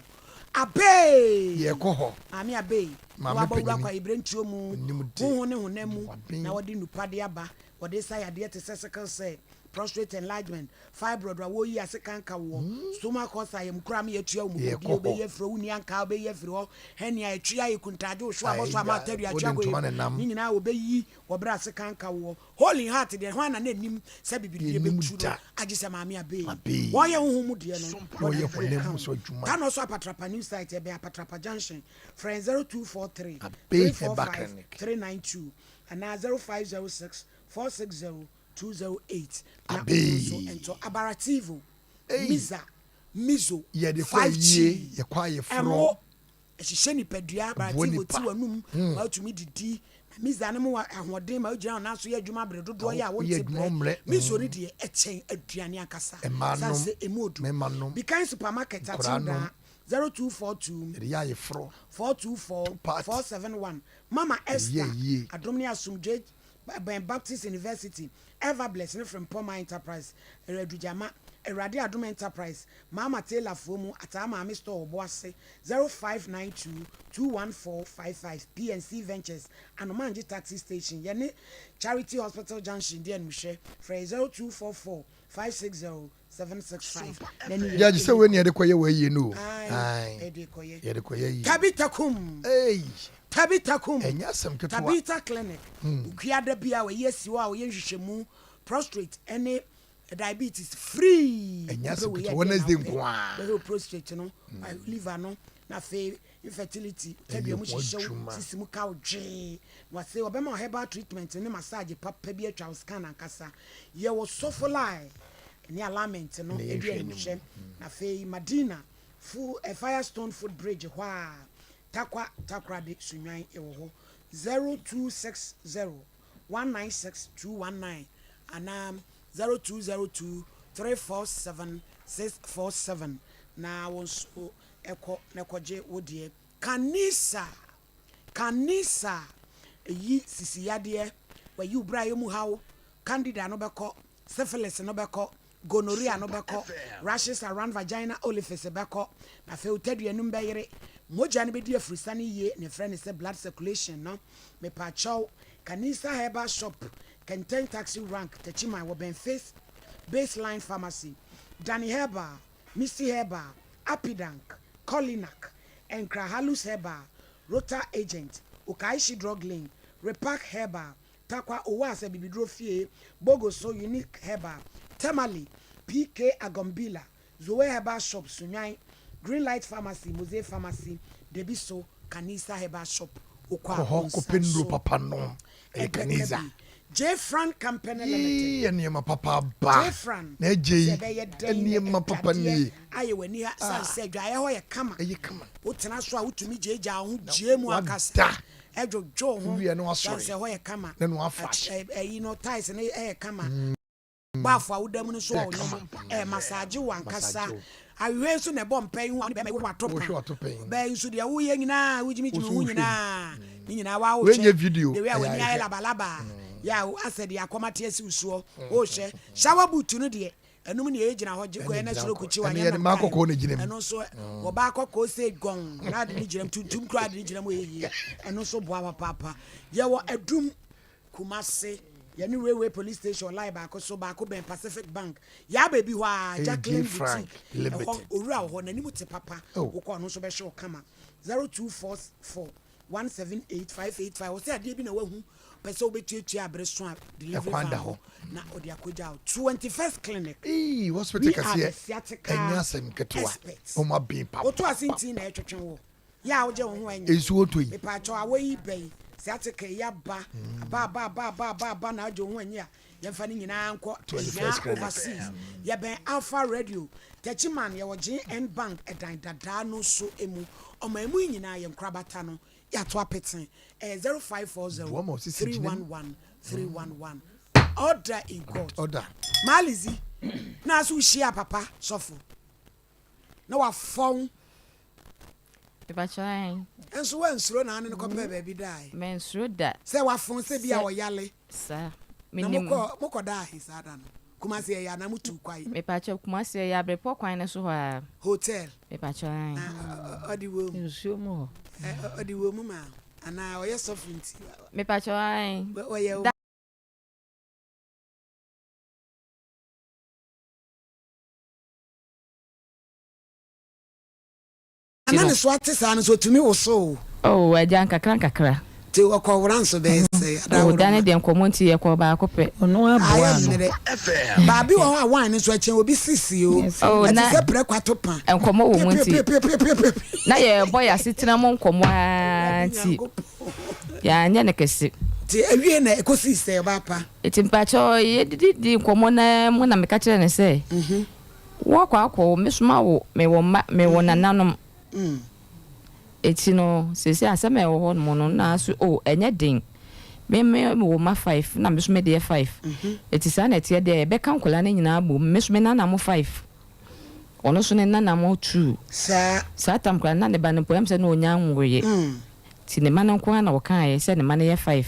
abe ye ko ho ami abe wa bawura kwa ibrentuo mu ho ne honam na wode nupa de aba wode sayade te sickle cell prostate enlargement fibroid wa wo yi ase kanka wo stomach ulcer yem kura me yatua mu bi obeye fro uni anka obeye fri ho henia yatua yikuntaje ohwo aboso amatadu yatua go ni nyina obeyi obra ase kanka wo holy heart de ho na nanim se bibiri betu agise maame abe wo ye ho mu de no wo ye honam so adwuma kan also apatrapa new site be apatrapa junction friend 0243 392 and 0506 460 208 and abarativo mizo ye de kwa ye kwa ye fro ehye ni pedua abarativo ti wanum ma tumi didi miza ne mo ahoden ma ogyina na so ye adwuma bre dodo ye a wonte bre mizo ni de echen aduane akasa sanse emodu bikan supermarket atinda 0242 ya ye fro 424 471 mama Esther adomni asumje Baptist University ever blessing from Poma Enterprise Eredujama Eradi Adum Enterprise Mama Taylor Fomu Atama Mr. Oboase 0592 21455 PNC Ventures Anomanji Taxi Station Yene Charity Hospital Junction Dear Mushe Frey 0244 560 765 Judge say when you dey we you know Tabitakum Tabitakum Tabita Clinic Ukiada bia we yesi wa we nhwehwemu prostate any diabetes free Wednesday kwa prostate no liver no na fe infertility tabi mu hyehyɛ sisimu ka odwe wase obema herbal treatment ne massage papa bi atwa scan ankasa ye wo sofolai ni alignment no ebi ehye na fe Madina full Firestone food bridge hwa takra de sunwan ewo ho 0260 196219 and 0202 347 647 na wonso eko nekoje wodie kanisa yi sisiyade wa yi ubra yemu hawo candida no beko syphilis no beko gonorrhea no beko rashes around vagina orifice beko na fe utadua num beyere moja ne bedi afrisane ye ne friend say blood circulation no me pa chow kanisa herbal shop Kenten taxi rank techima wo ben face baseline pharmacy Danny Herbal Misty Herbal Apidank Colinak and Krahalus Herbal Rota Agent Ukaishi Drug Link Repack Herbal Takwa Owase Bibidrofie Bogoso Unique Herbal Tamale PK Agombila Zoe Herbal Shop Sunyai Green Light Pharmacy Mose Pharmacy Debiso Kanisa Herbal Shop Ukwa Kopendro Papa no Kanisa J Frank Company Limited. Eniema papa ba. J Frank. Na J. Eniema papa ni. Aye we ni san se dwa ye ho ye kama. Ye kama. Wotena so a wotumi jeja ho gie mu akasa. Edwojo ho. Wi no asori. San se ho ye kama. Na no afa. You know ties na ye kama. Ba fa wodam no so no. Massage wankasa. Awe so na bom pen ho be me wo atopa. Be so de wo ye nyina wo jimi ho nyina. Ni nyina wa wo che. Video. De we awani aye labalaba. Ya asɛ de akomate asi usuo o hye shower boot no de enum ne egina ho giko na suro kuchi wa nya ma kokko ne gina eno so wo ba kokko se gon na de ne gina tuntum kra de ne gina mo yeyi eno so boa papa ye wo adum Kumase ye ni railway police station lie ba ko so ba ko ben Pacific Bank ya ba bi ho a Jacqueline Boutique owura ho na nimu te papa wo ko no so be hye kama 0244 178585 wo se ade bi na wahu pese obetuatu abreso a delivery na odi akoja 21st clinic hospital kase enya sem ketwa o ma bin papa oto asinti na etwetwe wo ya oje wo ho anya esu oto yi pa cho awoyi bei sciatica ya ba na oje wo anya yemfa ni nyina anko overseas ya ben Alpha Radio Techiman ya woje N Bank edan dada no so emu o ma emu nyina ye nkrabata no ya to apeten 0540 311 311 order in court order malizi na so shia papa sofo na wa fon Papa chai enso wa nsuro na ane ko pe baby dai men nsuro da se wa fon se bia wo yale sa moko da hisada no Kumasi ya na mutu kwai me pacho Kumasi ya brepo kwan ne so ha hotel me pacho odi wo nsuo mu odi wo mu ma ana oye sofinti me pacho ai oye ana ne so atisa no so tumi wo so ajan kakra te wakɔwran so be se o dane de nkomo nti ye ko ba akopɛ ono aboa no baabi wo ha wan so akyɛn obi sisi o ati se pre kwato pa nkomo wo mu nti na ye boy asetena mo nkomo anti ya nya ne kese ti awie na ekosi se ba pa eti mpacho ye didi nkomo na mo na meka kire ne se wo kwa akọ mesuma wo me wo nananom eti no sese asema e wo no no na so enye den me wo ma 5 na mesuma de 5 eti sa na tie de be kan kola na nyina agbo mesuma na na mo 5 ono so ne na na mo 2 sa tam kra na ne ba ne poem se na onya nwoye ti ne ma na nko na wo kan ye se ne ma na ye 5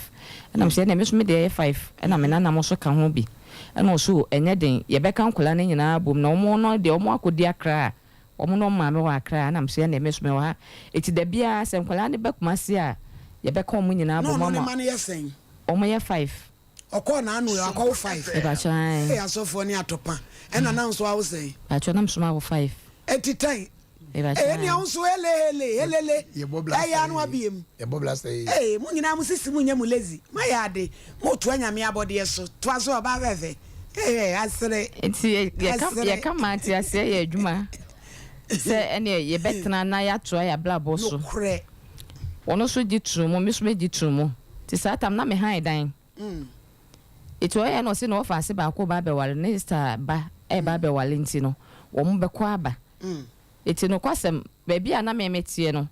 na me se ne mesuma de 5 na me na na mo so ka ho bi na so enye den ye be kan kola na nyina agbo na omo no de omo akodi akra omo no ma me wa akra na me se ne mesuma wa eti da bia se nkola ne be Kumasi a ye be kan omo nyina agbo mama no ma na ye sen omo ye 5 okọ na anu akọ 5 e ba chan e asofo ni atopa e na na nso awo sen ba chan na mesuma wo 5 etitan e ba chan e ni nso helele e ya anu abiem ye bobla say mu nyina mu sisi mu nya mu lazy ma ya de mo to anyame abode so to aso ba beve asere enti ye kama ati ase ye adwuma se ene ye betena na ya to ya blabo so ono so gitrumo mesuma gitrumo ti satam na me han dan eto ya no se no fa se ba ko ba be wale ne star ba e ba be wale nti no wo mo be ko aba eti no kwasem ba bia na me metie no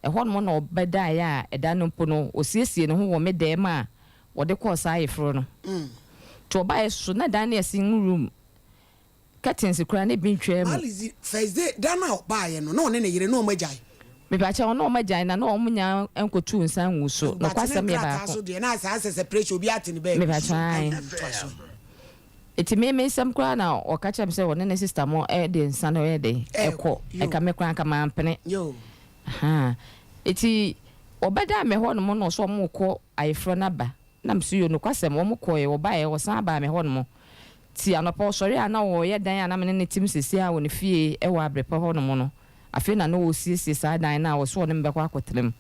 e ho no na obeda ya e da no mpo no osiesie no ho wo me dem a wo de ko sa yefro no to ba eso na dan na sin room curtains kura ne bintwe mu alizi first day dan na ba ye no na ne yire no magai me ba cha no magai na no munya enkotu nsan wuso no kwasem ye ba ko na sa separation obi atini be me ba cha eti me sem kura na o ka cha me se wona ne sister mo e de nsan no e de ekọ e ka me kura ka ma mpene yo eti obeda me ho no mo no so mo ko ayefro na ba na msu yo no kwasem mo ko ye oba ye wo san ba me ho no mo ti anopo sori ana wo ye dan ana me ne tim sesi a wo ne fie e wo abrepo ho no mo no afi na no wo siesie sa dan na wo so ne mbekwa akotrem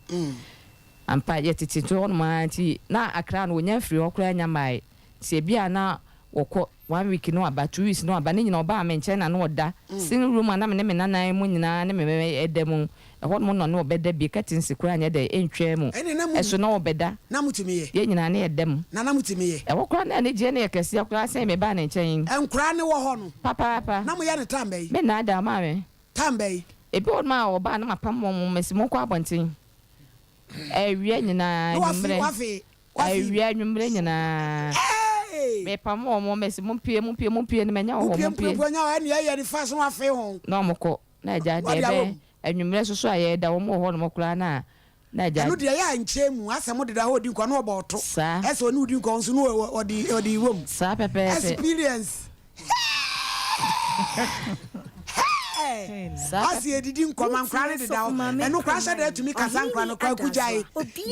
ampa ye titi to no ma ti na akra no nya firi okra nya mai ti bia na wokọ 1 week no aba 2 weeks no aba ne nyina oba me nche na no oda sin room ana me ne me nanan mu nyina ne me edem ehọ mo no no obeda bi curtains kura nya de entwe mu eso no obeda na mutimi ye nyina ne edem na mutimi ye e wokọ na ne je ne kese kura se me ba ne nchen enkura ne wo ho no papa na mo ya ne tambe me na da ma me tambe ebi o ma oba na mapam mo mesi mo kwa bontin ewie nyina nwumre ewie nwumre nyina me pamo mo mesi mo pie ne menya ho mo pie mo nya ani aye ni fa so afi ho no moko na ja de be enwumre so aye da wo mo ho no mokura na ja no de ya nche mu asem de da ho di nko no oboto ese oni udi nko nso no odi wom sa pepe experience asi edidi nkoma nkra ne deda ho eno kra sha da tumi kasa nkra no kwa kujai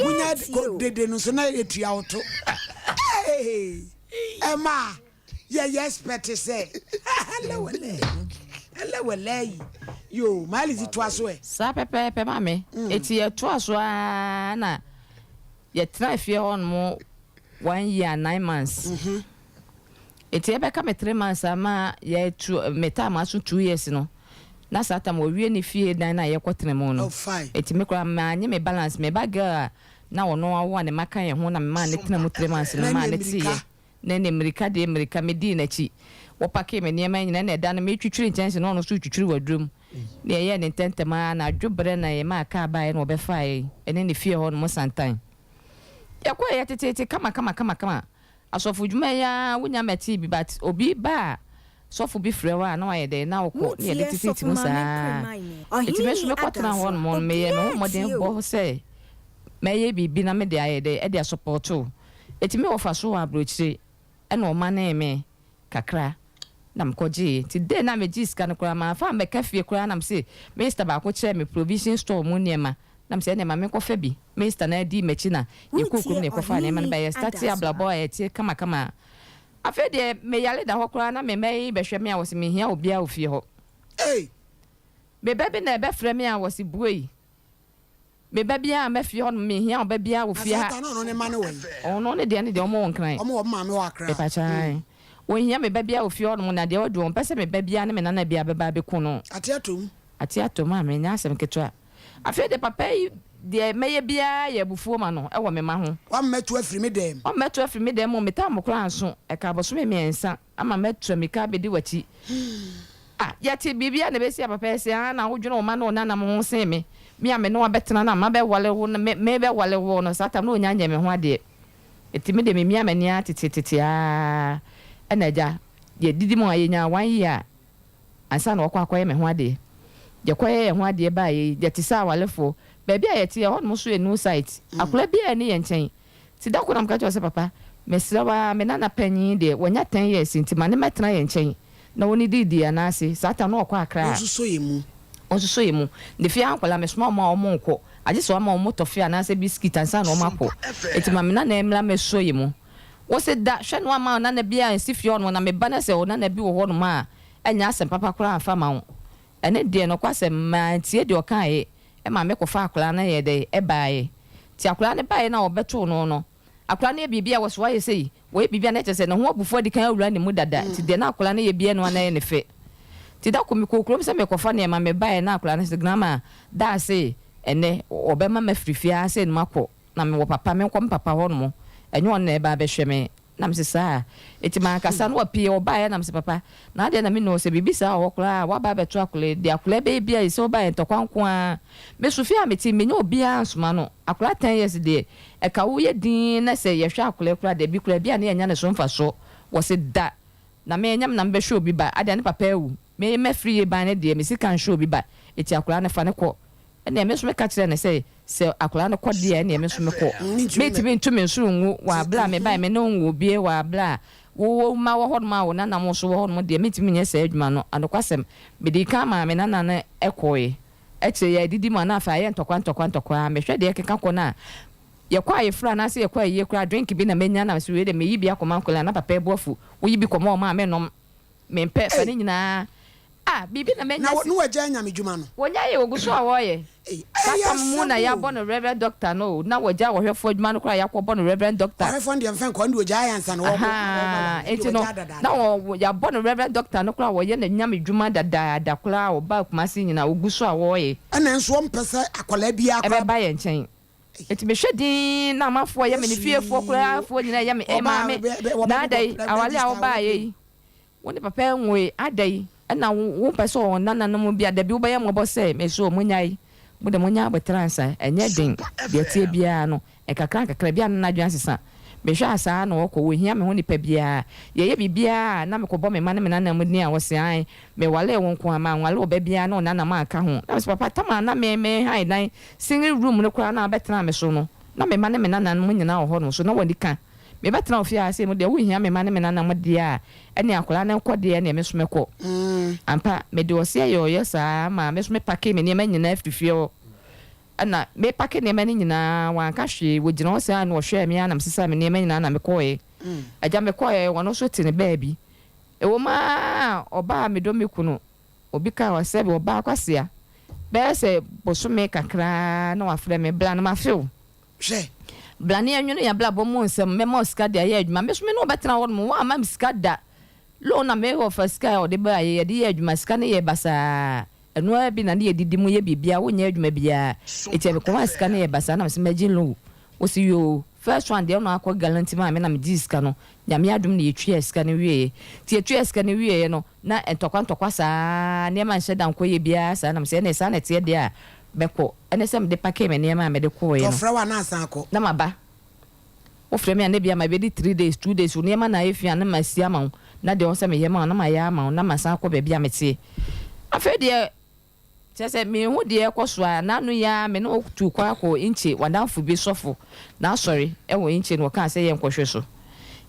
munya dede no so na etua oto Emma, yes, Petty say, hello, you, Malizi twas way. Sapepe, mammy, it's your twas na yet try fear on more 1 year 9 months. It's ever come 3 months, ama ye to metamasu 2 years, no. Na satam will really fear than I quatermono. Oh, fine. It's me cry man, you may balance me bagger. Now, no one, and my kind of one, a man, it's no 3 months, and a man, let's see. Nene America de America medina chi wopake me niam nyina na da na me twitwiri ntense no no so twitwiri wadrum na ye ne tentema na adwobre na ye ma ka ba ye no be fae ene ne fie ho no mo santan yakwa ye tetete kama asofu dwuma ya wonya meti bi but obi ba sofu bi frewa na wa ye de na woko ne ye tetete mu sa eti me so me kwatena ho no mo me ye me ho moden bo se me ye bi na me de aye de e de supporto eti me ofa so abrochire ɛna ɔma na me kakra na mkɔgye ti de na me giska no kora ma fa me kafie kora na me se Mr. ba ko kyerɛ me provision store mu niema na me se ne ma me kɔfa bi Mr. na di machi na yekukum ne kɔfa ne ma no ba ye start ya blabo ya tie kama kama afi de me yale da hɔ kora na me mai behwɛ me a wɔse me hia obi a ofie hɔ me baby na be frɛ me a wɔse buei me baby a me fie hɔ no me hia obi a ofie ha no ne ma ne wɔ ɔno ne de ne de ɔmo nkran ɔmo ma me wɔ akra pachai ohia me baby a ofie hɔ no na de ɔdo ɔmpɛ sɛ me baby a ne me nana bia beba be ko no ate atom a me nya asɛm ketwa afi de papa yi de meye bia ye bufuo ma no ɛwɔ me ma ho wa metu afiri me dem o metu afiri me dem mo meta mo kora anso e ka boso me miensa ama metu me ka bedi wachi yati bibia na besi papa ese na wodwene o ma no na mo ho sen me a me no abetena na ma be wale wo me be wale wo no sata no nya nya me ho ade etimi de me a me nia tete enaja ye didi mo aye nya 1 year ansa na okwa akwa me ho ade je kwaye ho ade ba ye je tisa walefo baby a yeti ya hono so enu site akola bia ne ye nchen ti da konam ka cho papa mesrawa me nana panyi de wonya 10 years ntima ne metena ye nchen na woni didi anase sata no okwa akra onso yemu de fia akola mesoma ma omo nko aje so ma omo tofia anase biscuit ansa na omapo etima me nana emla meso yemu wo se da hwe no ama nana bia nsi fie no na me bana se nana bi wo hono ma anya asem papa kora afa ma wo ene de no kwasem ma tie de okan ma me kofa akula na ye de ebae ti akula ne bae na obeto no akula ne bibia wo so waye sei wo bibia na chese no ho obufo di kan awura ne mu dada ti de na akula ne ye bia no na ye ne fe ti da komi kokrom se me kofa ne ma me bae na akula ne se gnama da se ene obema mafrifia se no makọ na me wo papa me kom papa ho no enyo on na eba be hwe me na me se sa eti ma kasa no opie obae na me se papa na de na me no se bibisa wo kula wa ba beto akule de akule be bia se obae ntokwanko a me sofia me ti me nyo bia nsoma no akula 10 years de e ka wo ye din na se ye hwe akule kula de bi kula bia na nya ne so mfa so wo se da na me nyam na me hwe obi ba ade ne papa ewu me free ba ne de me si kan hwe obi ba eti akula ne fa ne ko ene me so me ka kire ne se akula ne ko de ene me so me ko me ti bi ntumi nsuru nwu wa bla me ba me no nwu bie wa bla wo ma wo hod ma wo na na mo so wo hod mo de me ti mi nye se adwuma no anokwasem me di ka ma me na na na ekoe eche ya didi ma na fa ye ntokwa me hwe de keka ko na ye kwa ye fra na se ye kwa ye kra drink bi na menya na so we de me yi bi akoma nkola na papa ebuafu wo yi bi komo ma me nom me mpe fa ni nyina bibi na menya na wo agya nya me dwuma no wonya ye oguso a wo ye saka mu na ya bo no reverend doctor no na wo gya wo hwefo dwuma no kra ya ko bo no reverend doctor hwefo ndem fen ko ndi wo gya yansa no wo enti no na wo ya bo no reverend doctor no kra wo ye na nya me dwuma dada kra wo ba kumasi nyina oguso a wo ye ana nso wo mpesa akola bia akwa ba ye nchen eti me hwedin na amafo ye me ne fiefo kra afo nyina ye me ma me na dai awale a wo ba ye woni papa enwe adai na wo peso nana no mu bia da bi wo ba ye mo bo se me so mo nyai mo de mo nya abetransa enye din de tie bia no e kakra bia na dwan sesa me hwa asa na wo ko wo hia me ho nipa bia ye bibia na me ko bo me ma na nana mu ni a wo se ai me wale wo nko ama wale oba bia na nana ma aka ho na papa tama na me hai dan single room no kura na abetran me so no na me ma na me nana mu nyina wo ho no so na woni ka me betran ofia ase mo de wo hia me ma na me nana mo dia ene akola na nko de ene me so me ko ampa me de osia yo sa ma me so me pake me ne ma nyina afifio ana me pake ne ma ni nyina wan ka hwe wo gina osia na wo hwe me anam sesa me ne ma nyina na me koe aja me koe wono so tini baabi e wo ma oba me do me kunu obi ka wa sebe oba kwasia be se boso me kakra na wa frɛ me bla na ma feel hwe blani anwene ya bla bomo nsem me mo ska de ya adwuma me so me no betra wo mo wa ma ska da lo na me ho fa ska o de ba ye de ya adwuma ska ne ye basa eno bi na ne ye didi mu ye bibia wo nya adwuma bia eti be ko wa ska ne ye basa na me magin lo wo si yo first one de no akọ galanti ma me na me di ska no nya me adwum ne ye twa ska ne wie ti ye twa ska ne wie no na entokwa sa ne ma nhyɛ dan ko ye bia sa na me se ne sa na tie de a beko ene se me de pake me ne ma me de ko ye no ofra wa na asan ko na maba ofra me ane bia ma be di 3 days 2 days ne ma na efia na ma sia ma na de on se me ye ma na ma ya ma na ma san ko be bia me tie afa de se me hu de ko so a na no ya me no tu kwa ko inchi wadanfo bi sofo na sorry e wo inchi no ka se ye nkwohwe so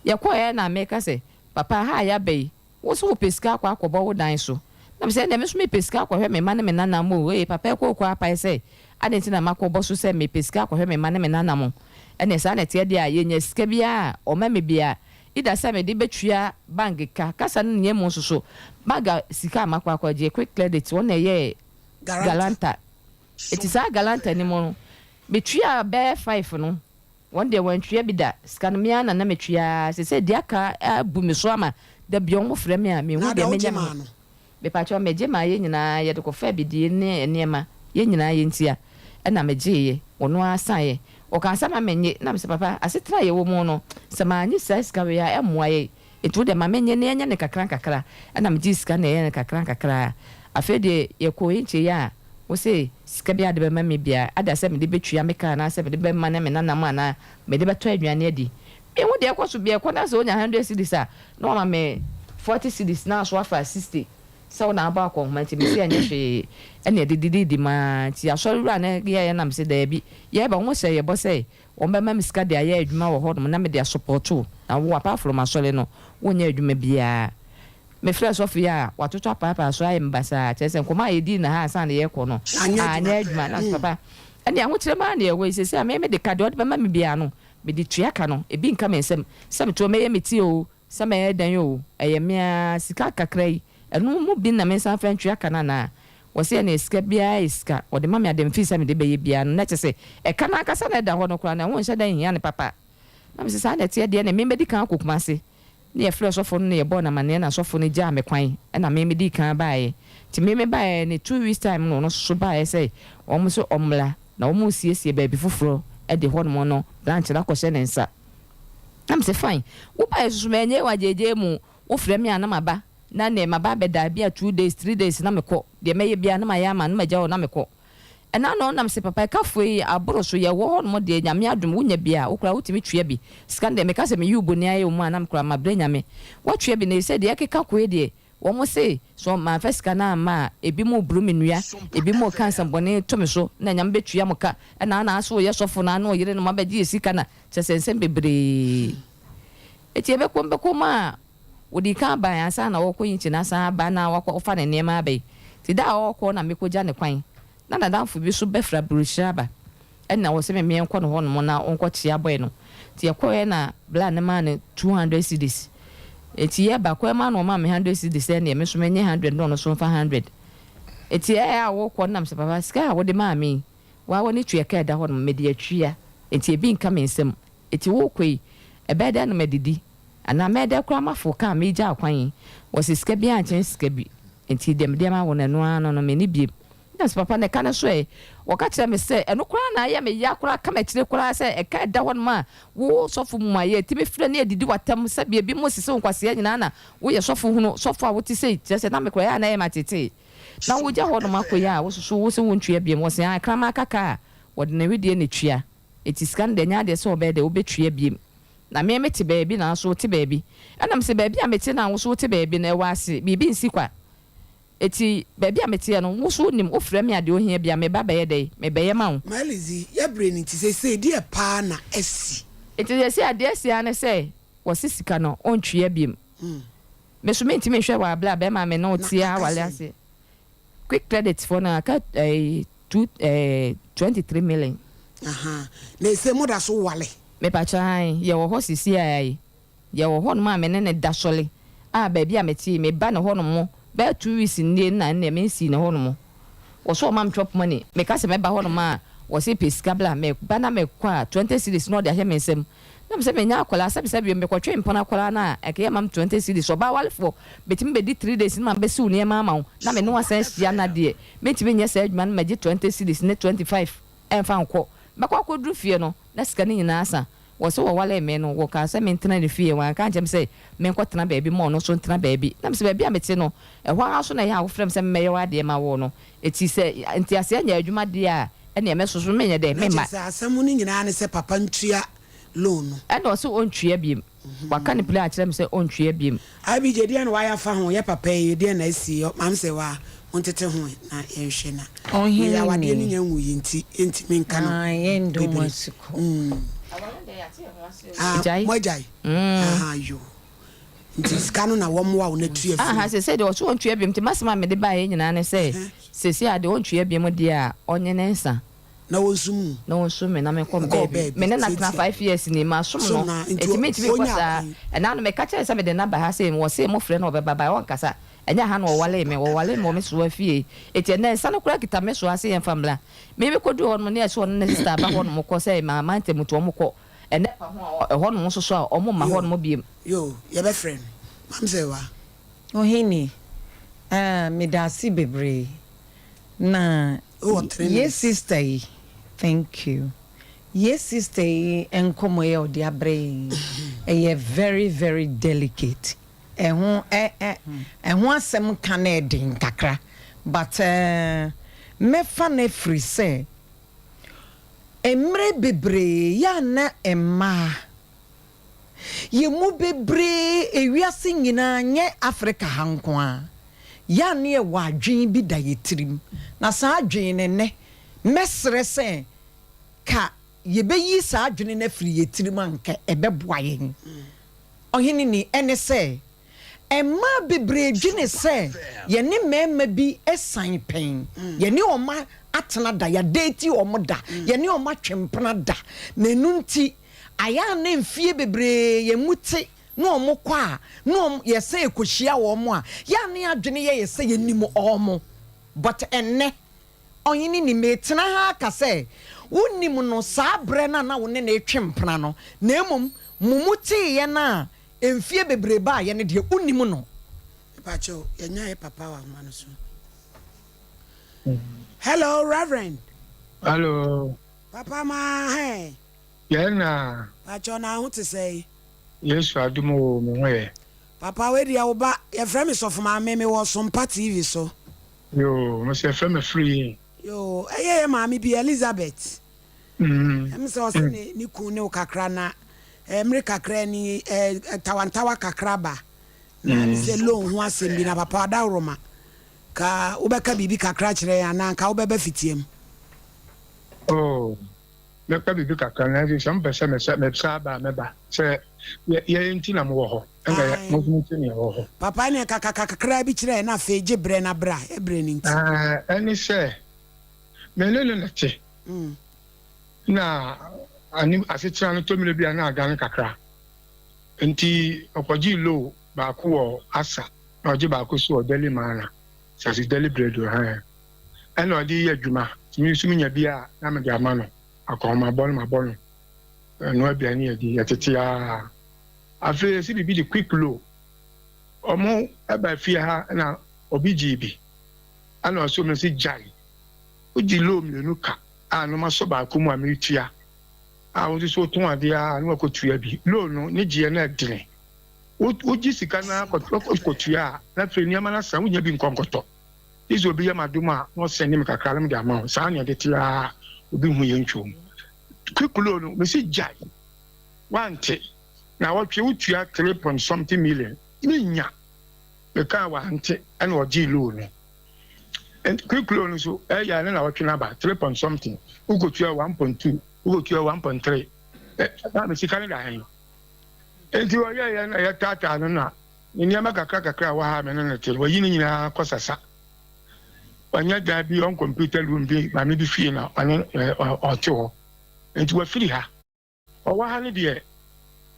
yɛkɔɛ na meka sɛ papa ha ya bɛyi wo so wo pesika akɔ akɔbɔ wo dan so na me sɛ ndɛ me so me pesika akɔhwɛ me ma ne me nana mo papa kɔ apae sɛ ade nti na makɔbɔ so sɛ me pesika akɔhwɛ me ma ne me nana mo ɛne saa na teɛ deɛ a yɛnya sika bia ɔma me bia ida sɛ me de betua bank ka kasa no nyɛ mo so baga sika makɔ akɔgye quick credit wɔn na ɛyɛ galanta eti saa galanta ni mo no betua bɛɛ 5 no wɔn deɛ wɔn twia bi da sika no mia na metwia sɛ deɛ aka abu me so ama da bia ɔmo frɛ me a me hu deɛ menya me bepatwa megye ma yɛ nyinaa yɛde kɔ fa bi die ne nneɛma yɛ nyinaa yɛ ntia ɛna megye yɛ ɔno asae ɔka asa ma menye na me sɛ papa asetra yɛ wɔ mu no sɛ ma nye saa sika we a ɛmoa yɛ etu de ma menye ne nya ne kakra ɛna megye sika na yɛ ne kakra afɛ de yɛ kɔ yɛ nkyɛ ya wo se sika bi ade be ma me bia ada sɛ me de betwia me ka na sɛ me de be ma na me nana ma na me de betɔ aduane adi me hu de kɔ so bia kɔ na sɛ onya 100 cedis a na ma me 40 cedis na so afa 60 sɛ na aba akɔ ma nti me se anya hwe ɛna de ma nti asɔre wura na yɛ na me se da bi yɛ ba ho sɛ yɛ bɔ sɛ wɔn bɛ ma me sika de ayɛ adwuma wɔ hɔ no na me de supporto na wo apart from asɔre no wonya adwuma bia me frɛ sɔfo ya watoto papa so ayɛ mbasa kyerɛ sɛ nkɔma yɛ di na ha asan yɛ kɔ no anya adwuma na papa ɛne aho kyerɛ ma na yɛ wɔ sɛ me de ka de ɔde bɛ ma me bia no me de tua ka no ebi nka me nsɛm sɛ me to me yɛ me ti o sɛ me yɛ dan o ɛyɛ mea sika kakra yi ɛno mu bi na me nsa frɛ tua ka na wɔsɛ na sika bia sika ɔde ma me adem fi sɛ me de bɛyɛ bia no na kyerɛ sɛ ɛka na akasa na da hɔ no kora na wo nhyɛ dan hia ne papa na me sɛ saa na tie deɛ na me di kan akokuma se ne yɛ frɛ sɔfo no ne yɛ bɔ na mane na sɔfo no gya me kwan ɛna me di kan bae ti me bae ne 2 weeks time no so bae sɛ ɔmo so ɔmla na ɔmo siesie baabi foforɔ ɛde hɔ no no branch la kɔhyɛ ne nsa na me sɛ fine wo bae so me nye wagyeje mu wo frɛ me anam aba na ne maba bɛda bia 2 days 3 days na me kɔ de me yɛ bia na ma yɛ ama na ma gya wo na me kɔ ɛna no nam se papa kafo yi aboro so ye wo hɔ no de nyame adom wonya bia wokra wotimi twia bi sika de me ka se me yubo ni aye mu anam kra ma bre nyame watwia bi ne se de ekeka ko de wo mo se so ma fa sika na ma ebi mo buru menua ebi mo kansa bone to me so na nyame betwia mo ka ɛna na aso ye sofo na na oyere no ma bagye sika na kyesensem bebre eti ebe ko ma wodi ka ba ansa na wo ko yinchi na sa ba na wo fa ne nema ba ti da wo ko na me ko gya ne kwan na nadamfo bi so bɛfra buruhyaba ɛna wɔ sɛ me menkɔ no hɔ no na onkɔ tia boy no ti yɛkɔɛ na bla ne ma ne 200 cedis eti yɛ ba kɔ ma no ma me 100 cedis ɛna me so menye 100 no so fa 100 eti a wo kɔ nam sɛ papa sika a wo de ma me wa wo ne tue ka da hɔ no me de atwia eti ebi nka me nsɛm eti wo kɔi ɛbɛda no medidi ana mɛda kora mafo ka me gya akwan wɔ sika bi ankyɛn sika bi eti dem ma wo na no ano no me ni bi yes papa ne kana so e woka kyerɛ me sɛ ɛno kora na ayɛ me ya kora ka makyire kora sɛ ɛka da hɔ no ma wo sɔfo mu ayɛ ti me frɛ ne adidi watam sɛ bia bi mo sisi nkwase nyina na wo yɛ sɔfo hunu sɔfo a wote sɛ kyerɛ sɛ na me kora ya na yɛ matete na wo gya hɔ no ma koya wo so wo sɛ wo ntwea bia mo sɛ a krama kaka wɔde na wedie ne twea eti scan de nya de sɛ obɛ de wo betwea bia na me mete baabi na so te baabi ɛnam sɛ baabi a mete na wo so te baabi na ɛwɔ ase bibi nsi kwa eti baabi a mete no wo so nim wo frɛ me ade ohia bia me ba bɛyɛ dɛ me bɛyɛ ma wo malizi ya brain ti sɛ di e pa na asi eti sɛ ade asi ane sɛ wo sisika no ontwea biem me so menti me hwɛ wa bla bɛ ma me no tia wale ase quick credit for na ka 23 million na se mo da so wale me pa chan ye wo ho sisi ai ye wo ho no ma me ne da sole a baabi a meti me ba ne ho no mo ba 2 weeks nie na ne me si ne ho no mo wo so ma chop money me ka se me ba ho no ma wo se pesika bla me ba na me kwa 20 series no de ahye me nsem na me se me nya akola se me kwatwe mpona akola na eke ye mam 20 series so ba wale fo betim be di 3 days na be si uni ma ma na me no asan hia na de me ti me nya sa adwuma na me 20 series ne 25 emfa nko me kwa kodru fie no na sika ni nyina asa wo so wo wale me no wo ka se me ntena ne fie wan ka njem se me nkotena baabi mo no so ntena baabi na me se baabi a mete no ehwa aso na ya wo frem se me ye wa de ma wo no eti se enti ase anya adwuma de a ene me soso me nye de me ma se asemu ni nyina ne se papa ntua loan no ene o se ontwea biem waka ne pla a kire me se ontwea biem abi je de na wa ya fa ho ye papa ye de na asi mam se wa ontete ho na yenhwe na ya wade ni nya nwu yinti enti me nka no yendo masiko Mojai. Yo. Nti kanu na wo mo wa na tue fi. Se de o so ntue biem ti masema me de ba ye nyina ne se se ade o ntue biem de a onye ne nsa na wonsum na me kom baby me na 5 years ni ma som no etimi ko sa na no me ka kire se me de na ba ha se mo se mo frɛ na obeba ba won kasa enya ha no wale me so afie eti na nsa no kura kita me so ase yen famla me ko du hon mo ne so no sister ba hon mo ko se ma ma ntem to mo ko ene pa ho hon mo so so o mo ma hon mo biem yo ye be friend mam say wa ohini me da si bebre na yes sister thank you yes sister enkomo ye odi abre e very very delicate ehun asem kan edin kakra but me fa na free say emre bebre ya na emma ye mu bebre ewiase nyina nye Africa hanko a ya na ye wadwen bi da yetirim na sa adwen ne mesre se ka ye beyi sa adwen na free yetirim anka ebeboa yen ohini ni ene se emma bebre dwene se ye ne mema bi esan pen ye ne oma atena da ya date omoda ye ne oma twempena da na nunti aya na mfie bebre ye muti no omokwa no ye se ekohia wo mo a ya ne adwene ye se ye nim omo but enne onyini ni metena ha ka se wonim no sa bre na wo ne na etwempena no na emom mumuti ye na emfie bebre ba ye ne de wonim no pacho ye nya ye papa wa manu so hello reverend hello papa ma hey yana pacho na hu te say yes adumo mo he papa we dia wo ba ye frame so for ma me wo Sompa TV so yo mo se frame free yo eye ma me bi Elizabeth em so se ni ku ne o kakra na emre kakra ni tawantawa kakra ba na mi se lo hu asem bi na papa da roma ka ubeka bibi kakra kire ya na ka ubeba fitiem oh leka bibi kakra na se Sompa se me sa ba me ba se ye nti na mo ho nga mo nti ni ho papa ne kakra bi kire na feje bre na bra e bre ni nti ani se me lele na che na ani afitra no to mi bia na aga kakra nti opoji lo ba ko wo asa na oji ba ko so deli mana sa si deli bredo ha eno odi ye adwuma mi sumi nya bia na me dia ma no akoma bol ma bol no bia ni edi yetetia afi si bibi di quick low omo eba fie ha na obi jibi ana so me si jai uji low mi no ka anu ma so ba ko mu ameritua a wo so tun ade a no ko tua bi low no ni je na dine uji sika na ko tua na fe ni ama na sa unya bi nkonkoto izo bi ya maduma no se ni me kakra me de ama sa na de tia obi hu ye ntwom quick low no me si jai wante na watwe utua 3 something million nya be ka wa ante ana oji low no and quick loan so ya na watwe na ba 3 something ugotua 1.2 ugotua 1.3 na me sikani da hen enti wo ya na ya tata no na ni ama kakra wa ha me no tel wo yi ni nyina kosasa wanya da bi on computer room bi ma me bi fie na ane oto enti wa firi ha o wa ha ne de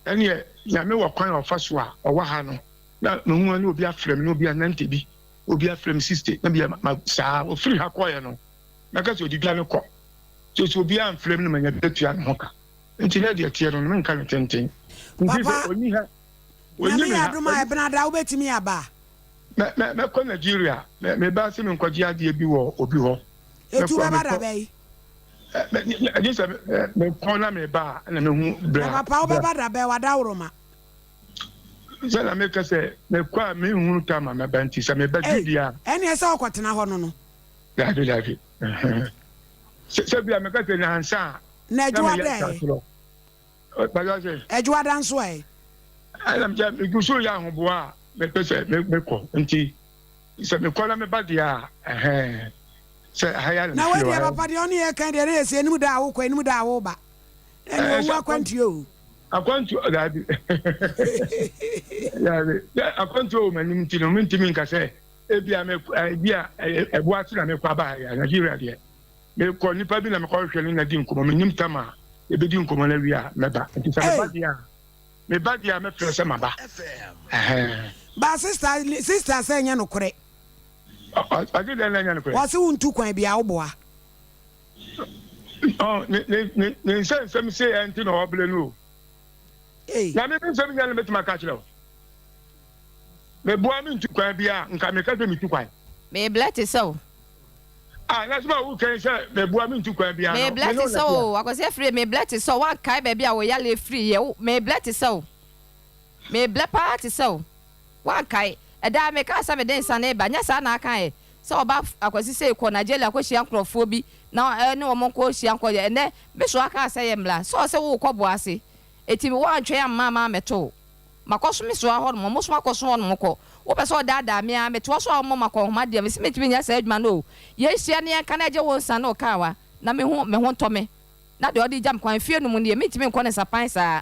ene ya me wa kwan ofa so a o wa ha no na no hu ani obi afrem no obi anante bi obi afrem sister na bia ma sa o free ha koye no na ka so di bia me ko so obi amfrem no manya betua no ka nti na de tie no me nka no tenten papa oni me aduma e benada wo betimi aba me ko Nigeria me ba se me nkwaji ade bi wo obi ho etu baba da bai me ko na me ba na me hu bra papa wo baba da bai wada woroma zala me ka se me kwa me hu ta ma me banti se me ba judia ene ese okotena ho no no davi se bia me ka se na hansa na ejuwa de ejuwa dan so e alam ja me guso ya ho boa me pese me ko nti se me ko na me ba dia se haya na we dia papa de oni e kan de na ese enimu da wo ko enimu da wo ba Aquantio. Aquantio, Aquantio, Mintimin say, a watch and a paba, Nigeria, dear. May call Nipabi and Corshell in a dinkum, Minimtama, a bedin common meba, and it's a badia. Me badia, me first maba. But sister saying, no correct. I didn't learn. What's un too quite be our boy? Oh, they say some say Antino or Blue. Hey, now maybe some young bit my catcher. Me boy mean to quite be and can make me too quite. May bless it so. Ah, that's what who can say me boy mean to quite be. May bless it so. I was free, may bless it so. What kind baby I will yell free. May bless it so. May bless party so. One kai. A da make us have a dance and neighbor, yes, and I can't. So about I was say, Nigeria, because she uncle phobia. Now, no more coach, she uncle, and then Bishop I can't say, Embla. So I say, oh, Cobuasi. It will one train, mamma, meto. My costume is so hard, most my costume, Moko. Opa saw that, me, I met was our mamma call my dear, Miss Mitchell, said, Mano. Yes, she and Canada was son or Kawa. Now me won't to me. Not the other jump quite fear no money, meet me corners a pine, sir.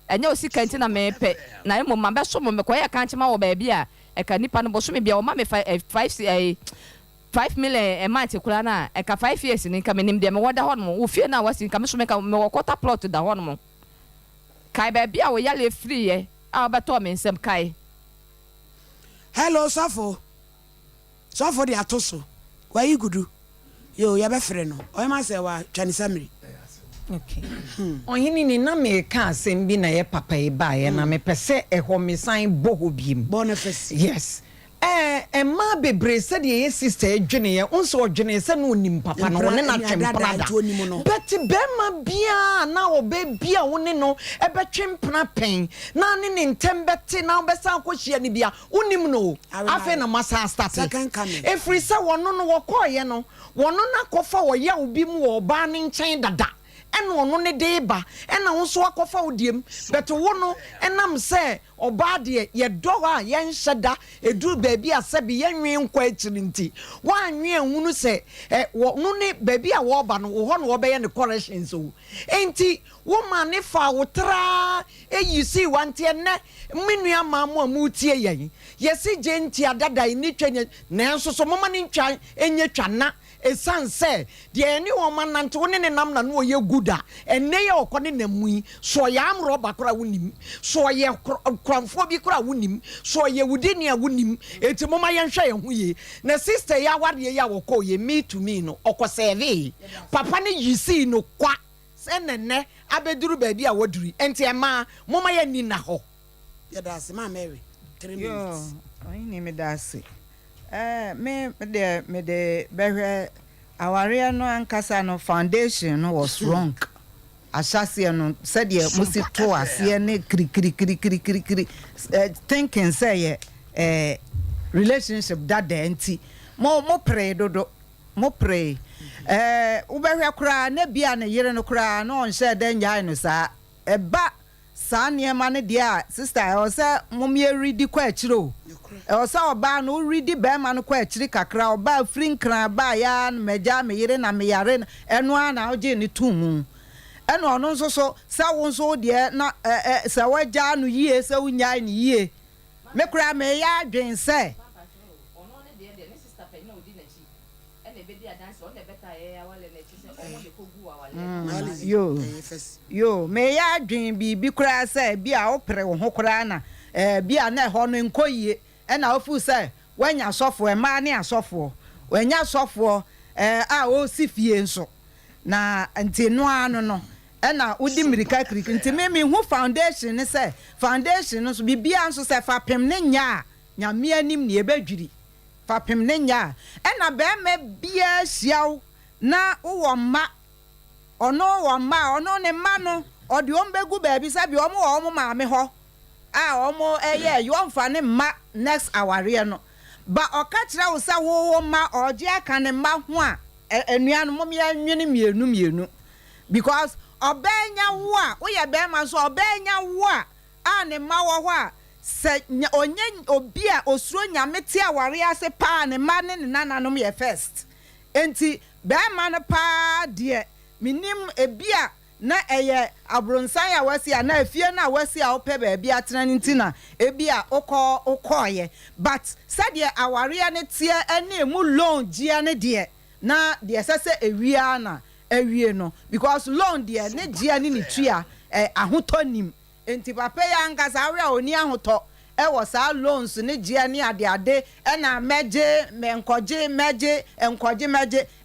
And no sick cantina may pay. Now, my best woman, McQuay can't my baby. I can nip and boss me be our mammy 5 million a month, Kulana, a 5 years in income in them. What the hormone, who fear now was in commission make a more quarter plot to the hormone. Kai baby, our yellow free, but Tom in some Kai. Hello, Safo. Safo the Atoso. Why you good do? You have a friend. I must say, what Chinese family. Okay. Ohini na me ka asem bi na ye papa e ba ye na me pese e ho me san boho biem. Boniface. Yes. Ma bebre se de ye sister edwene ye unso odwene se no nim papa no ne na twempana da. But be ma bia na obe bia woni no e be twempana pen. Na ne ntem bete na obesa akohia ne bia unim no. Afa na masa start. Second coming. Efri se wono no wokoye no. Wono na kofa wo ya obi mu wo ba ne nchen dada. Eno no ne deba ena wo so akofa odiem but wo no enam se oba de ye dowa ye nheda edu baabi asabi ye nwen nkwa akiri nti wa nwen hunu se wo no ne baabi a wo ba no wo ho no wo be ye ne corrections o enti wo ma ne fa wo tra eyisi wante ne menua mamu amutie ye yesi genti adada ni twenye nanso so mama ne ntwan enye twana esan se de eni wo manante wo ne nam na no ye guda enne ye okone namui so ya amro bakora wonim so ye kramfo bi kora wonim so ye wudini a wonim enti mama ye nhwe ye ho ye na sister ya wade ye ya woko ye me to me no okoseve papa ne yisi no kwa se nenne abeduru baabi a woduri enti ema mama ye ni na ho ye da se ma Mary 3 minutes ayi ni me da se me de behwe aware no ankasa no foundation no was wrong asase no said ye musi to ase ne kri thinking say relationship that the anti mo pray dodo mo pray ubehwe kura na bia na yere no kura no on share den nya no sa eba sa niema ne dia sister o say momie ready kwa chiro e so oba no ready be ma no kwa chiri kakra oba free nkran ba ya meja me yere na me yare eno ana oje ni tumu eno ono nso so sa wo nso de na sa waja no yie sa unya ni yie me kura me ya adwen se ono ne de ne sister pe na odi na chi ene be dia dance on the better ya wale na chi se omo de kogu wale yo me ya adwen bi kura se bi a opre wo ho kura na bi a na ho no nkoyie ena ofu se wanya sofo e ma ne asofo wanya sofo a o sifie nso na ntinu anu no ena udi mirika krik nti me hu foundation ne se foundation no so bibia nso se fa pem ne nya nyame anim ne ebadwiri fa pem ne nya ena be me bia hyiaw na wo ma ono ne ma no odi ombegu baabi sabi omo ma me ho omo you mfa ne ma next aware no ba okachira wo sa wo ma oje aka ne ma ho a enua no mom ya nwene mienu because obenya wo a wo ye be ma so obenya wo a ne ma wo ho a se onye obi a osuro nyame te aware ase pa ne ma ne nananom ye first enti be ma no pa de minim ebia na ɛyɛ abronsan a wasi a na afie na wasi a wopɛ baabi atena ntina ebi a okɔɔyɛ but sɛdeɛ awareɛ ne tie ɛne emu loan gye ne deɛ na deɛ sɛ ewia na ewie no because loan deɛ ne gye ne tua ahotɔ nim enti papa ya ankasa awe a oni ahotɔ ɛwɔ saa loans ne gye ne ade ɛna mɛgye nkɔgye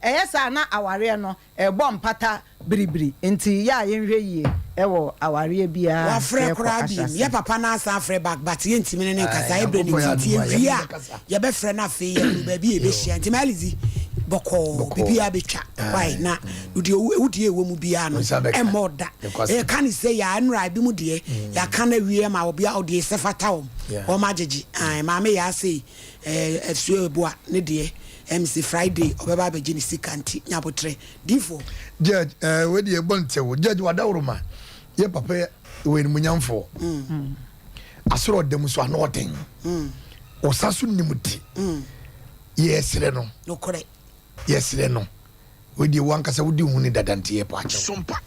ɛyɛ saa na awareɛ no ɛbɔ mpata biribiri enti ya yɛnhwɛ yie ɛwɔ awareɛ bia wafrɛ koraa bi yɛ papa na asa afrɛ back but yɛntimi ne nkasa ɛbrɛ ne nti yɛwie a yɛbɛfrɛ no afei yɛno baabi yɛbɛhyia nti malizi bɔkɔɔ bibia bɛtwa wai na wodie ɛwɔ mu biaa no ɛmmɔ da ɛka ne sɛ yɛ anora bi mu deɛ yɛaka no awie ma wɔbia wode sɛ fata wɔm wɔma agyegye maame yɛ asɛ ɛsuo ɛboa ne deɛ MC Friday obeba beje ni sika nti nyabotre difo judge we dey bon tewo judge wadawroma ye papa we ni munyamfo asoro dem so anoden osaso nimuti yesre no nokore yesre no we dey wankasa we dey huni dadante ye pa Sompa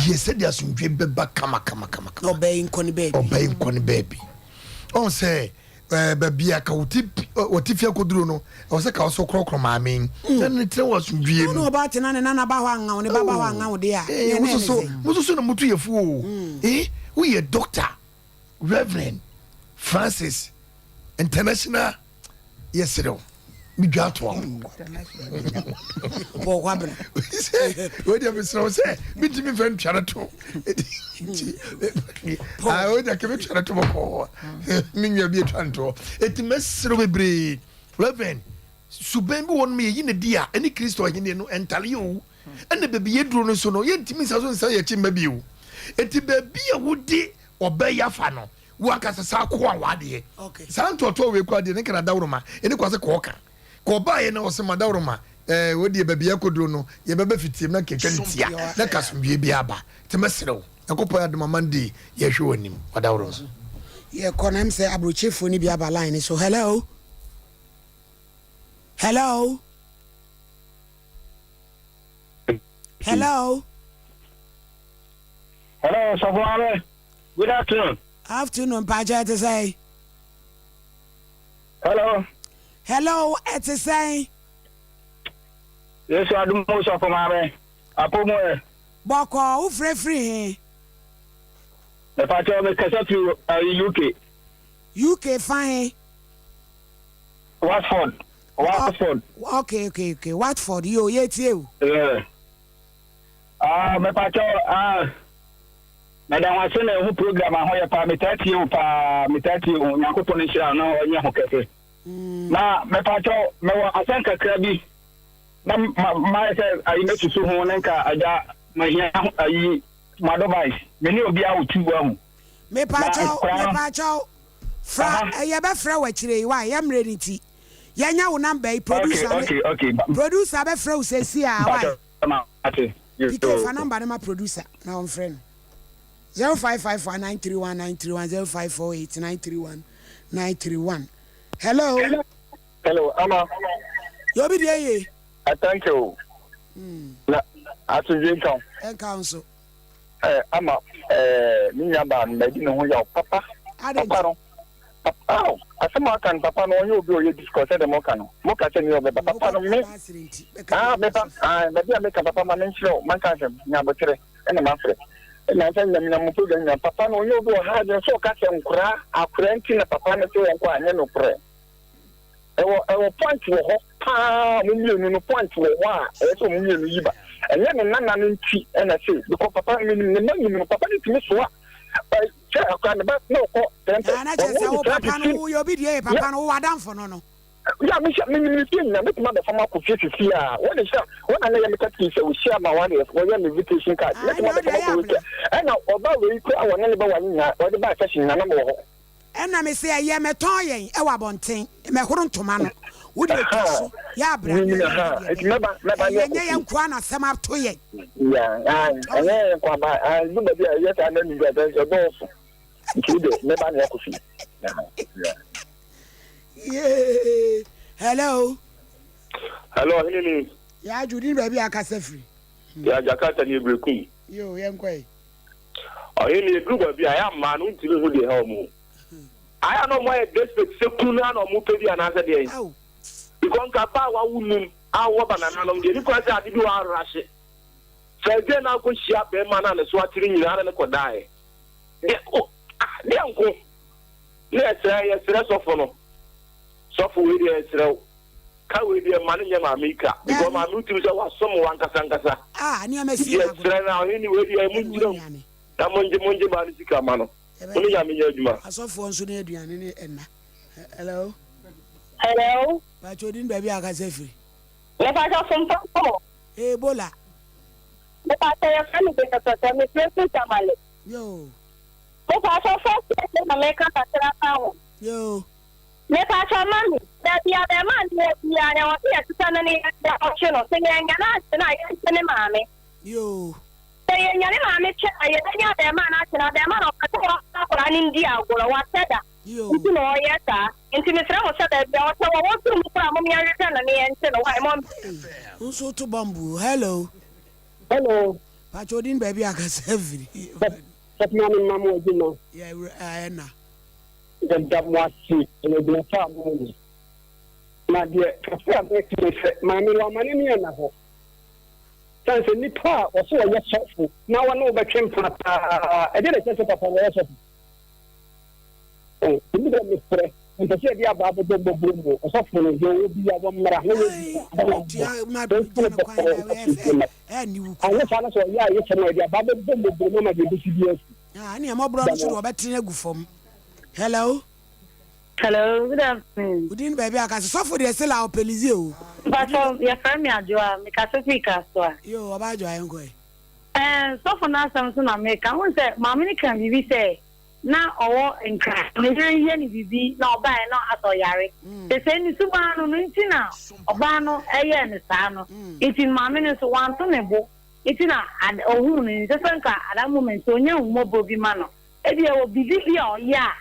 yese dia sunjwe beba kama obey nkoni baby on say babia ka otifia koduro no o se ka so krokro maame na tre waso dwie no ba tena ne na ba ho anga ne baba ho anga wo de a muso na mutu yefu o we a doctor Reverend Francis international yesterday mi dwato bo kwabra we dey be so say mi ti mi fan tware to we dey ke mi tware to ko mi nwa bi twanto eti mesro bebre Reverend suben bi won me yi ne dia ani Kristo hene no entale yo ene bebi yeduro no so no yentimi sa so nsa ye chimba bi o eti bebi a wodi obeya fa no wakasa sa ko awade sa ntoto we kwa de ne kana dawroma ene kwase ko ka ko ba ye na osema dawroma wodi bebi yakoduro no ye beba fitim na keka ntia na kasomdwe bi aba temesrew yakopo ya de mamandi ye hwe wonim wadawro ye konem se abrochefo ni bi aba line so hello hello Safware. Good afternoon Paja to say hello it's a say yes I do most of my apomo boko u free the party of the UK fine Watford okay Watford yo yet you me party madam was in a program I hoya pa me 30 nyakopo ne shira no onye hokete na me party me wa asanka krabi na ma say ayi metu so ho nka aja mahia ayi madovise me ni obi a wotu ahu me pacho fra ye be fra wa kire wa ye mre nti yenya wo number producer okay producer be fra wo sesi a wa because for number my producer na on friend 0554931931 0548931931 hello ama you be there thank you na atujin council ama ni nyaba mbedi no ho ya papa no asema kan papa no onye obi oye discuss de mo kan mo ka tell me obe papa no me baby make papa man nchiro man ka sem nyabotre ene mafre na san na mo program na papa no onye obi o ha de so ka sem nkura akura nti na papa no to enko anye no kure ewo point wo ho pa mo mienu no point wo wa so mo mienu yiba enye ne nana no nti ena say because papa me no papa ni timi so papa no you be there papa no wadam for no ya me na me ma be fama ko fie a what is that when I am talking say we share my one for your invitation card let me and now oba we ko awon ne ba wani nya o de ba session na mo ho na me say ye me ton yen e wa bonten me horo ntoma no wo de so ya bra it never ye nkwa na sema to yen ya anye nkwa ba du ba dia yes and then you go do Kide never na ko fi. Yeah. Hello, Hilly. Ya Judy baby akasa free. Ya Jakarta ni brekum. Yo, young quay. Oh, in a group of the I am man who do the home. I don't know why desperate Sekuna or Mupedi another day. Because Kapa woman, our banana, because I did our rush. So then I could share a man and a swatting in Ireland could die. Oh, the uncle. Let's say, yes, rest of no. So for we are we be a manager, Mamika, because my mutuals are someone Casangasa. Ah, near Messi. Yes, now anyway, I'm Munji Manisika Mano. Only I'm in your I saw for Sunny and hello. Hello. But you didn't baby, I can say free. If I got some Ebola. If I say a friend, I'm a person. Yo. If I saw first, I'm a car. Yo. If I saw money, that the other man, I was here to send any option of singing and I send him, mommy. Yo. Say, young man, the man of India, or what said that. You know, yes, sir. Intimate was said that there was no one from me and said, why, mom? Also to bamboo. Hello. Hello. Patrodin, baby, I can say free. But mamma, you know. Yeah, I know. That was she in a family. My dear, Mammy, money, and a hope. Since a nipper or so, yes, so now I know about Kim Papa. I did a test of a person. Oh, you don't miss it. And the idea about the boom, or something, you will be a woman. And you can't say, yeah, it's an idea about the boom of the BCBS. I need more brothers to a better form. Hello. Hello, good afternoon. Good evening, baby. I can suffer the sell our Pelizio. But your friend, Mikasa, you about your uncle. And so for now, something I make. I want to say, Mammy can be say, now or in crash. Measuring any BB, no buy, not at all, Yari. They say, Subano, Nintina, Obano, Ayan, Sano. It's in Mammy, so one to nebo. It's in a and a woman in the Sanka at that moment, so no more Bobby Mano. If you will be busy, yeah,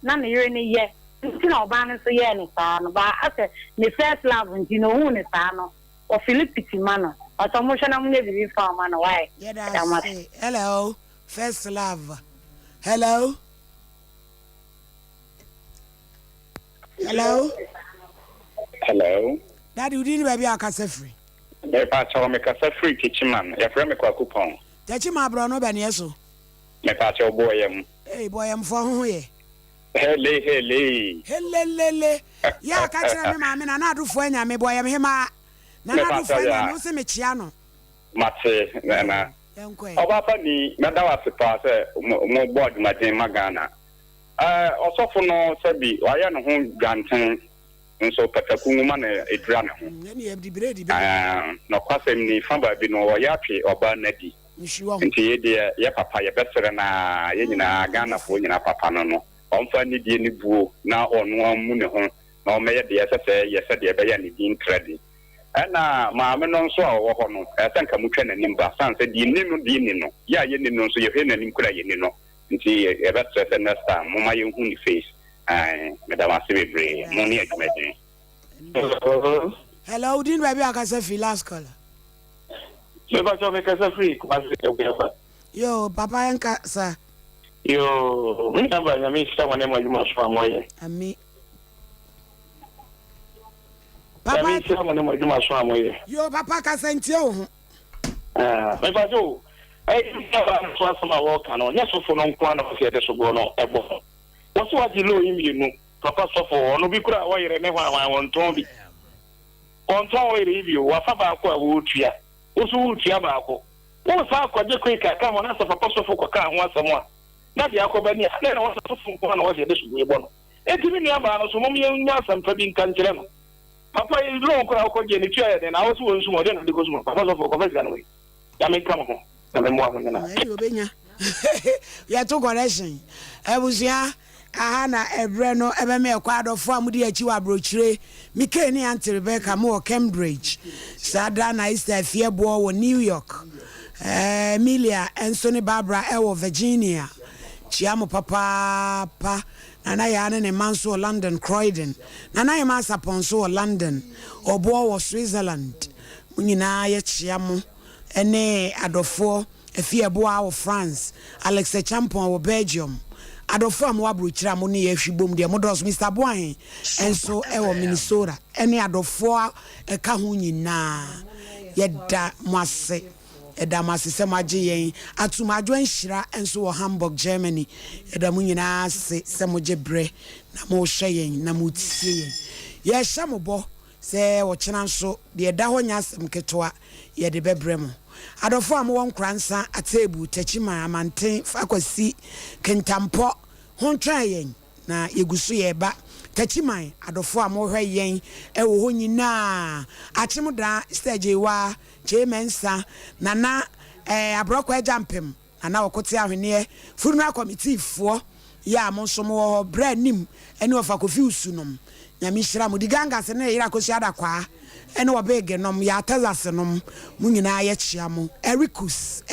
none of you in a year. It's in Obana, so yeah, Sano, but after the first love, and you know who is Sano, or Philippi Mano, or some motion I'm never be found, man. Why? Hello, first love. Hello. Hello. Hello. Daddy, you didn't baby, I can say free. If I tell me, I free kitchen man, your friend, a coupon. That's my brother, Benieso. My patch your boy, hey, boy, I'm for who ye. Hele. Yeah, catch me, mamma, and I do for any boy, I'm him. Nana, no, see me, Chiano. Mate, Nana. Obapani, Madame was a passer, more board, Madame Magana. Also for no Sabi, I am home Ganton, and so Patakuman, a drama. No question me from Babino, Yapi, or Barnetti. Indeed, your papa, your best friend, Yana Gana for your papa, no. On Fanny Dini Boo, now on one moon home, no may the SSA, yes, the Bayani Dean Credit. And my non so or I think I'm trying to nimba, said the Nino Dino, ya no, so you're in an inquiry, see a better than next time, my own face, Madame Sibri, money at hello, didn't baby, I can say last color. So, but you make us a free. Yo, Papa and sir. Yo, remember, I mean, someone you must from away. And me. Papa, someone you must from away. Yo, Papa can send you. But you, I saw some work on yes, for no one of the Sobono. What's what you know him, you know, Papa Sofo, no be cry away, remember, I want to be. On top of review, what about Woodria? Also, Tiabaco. What's our quadra quick? I come on us of a possible for car once a month. Not the Alcobania, then I was a one was a dish we won. And to me, about so many young young and Fabin Cancelano. Papa is long, I'll get a chair, and I was once more than because my papa for convention. I mean, come home. I'm more than that. You took correction. I was here. Ahana Ebreno Ebeme Kwado from the Chiwa Brochure, Mikeni Auntie Rebecca Moore, Cambridge, Sadana is the Fierboa, New York, Emilia and Sonny Barbara, Ewo, Virginia, Chiamo Papa, Nanayana and Manso, London, Croydon, Nanaya Masa Ponso, London, Oboa, Switzerland, Munina, Chiamo, Ene Adofo, efie boa wo France Alex Champon wo Belgium adofo am wa brochira mo ne yehwibom de modos Mr Boahen enso e wo Minnesota ene adofo e ka ho nyina yeda mwase eda masese magye yen atumadwo anhira enso wo Hamburg Germany eda mu nyina ase se mogye bre na mo hwe yen na mo tie yen ye hye mo bo se wo kyena nso de eda ho nya asem ketwa ye de bebre mo adofo am won kransa atebu tachima amanten fakwasi kentampo hontwa yen na yegusu ye ba tachiman adofo am hwe yen e wo ho nyina achimda stage wa chemensa nana abroko ajampem ana wokote ahwene funeral committee fo ya mo so mo bra nim ene ofa kofi usunom nyame hira mo diganga se ne yira kosi adakwa ene obege nom ya tazase nom mu nyina ya chia mo Ericus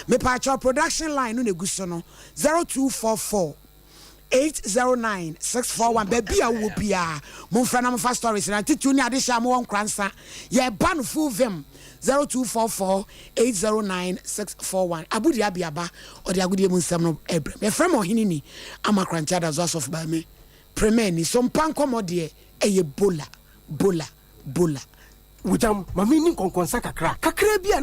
me patcho production line no neguso no 0244 809-641 baby a wo bia mo mfra na mo fa stories na titu ni ade sha mo won kransa ye ban full vim 0244-809-641 abudi abiaba odi agudi mu nsam no ebrem ye frem ohini ni amakrancha da zo of ba me premier ni Sompa Nkomo de eye bola wujam mami ni konkonsa kakra bia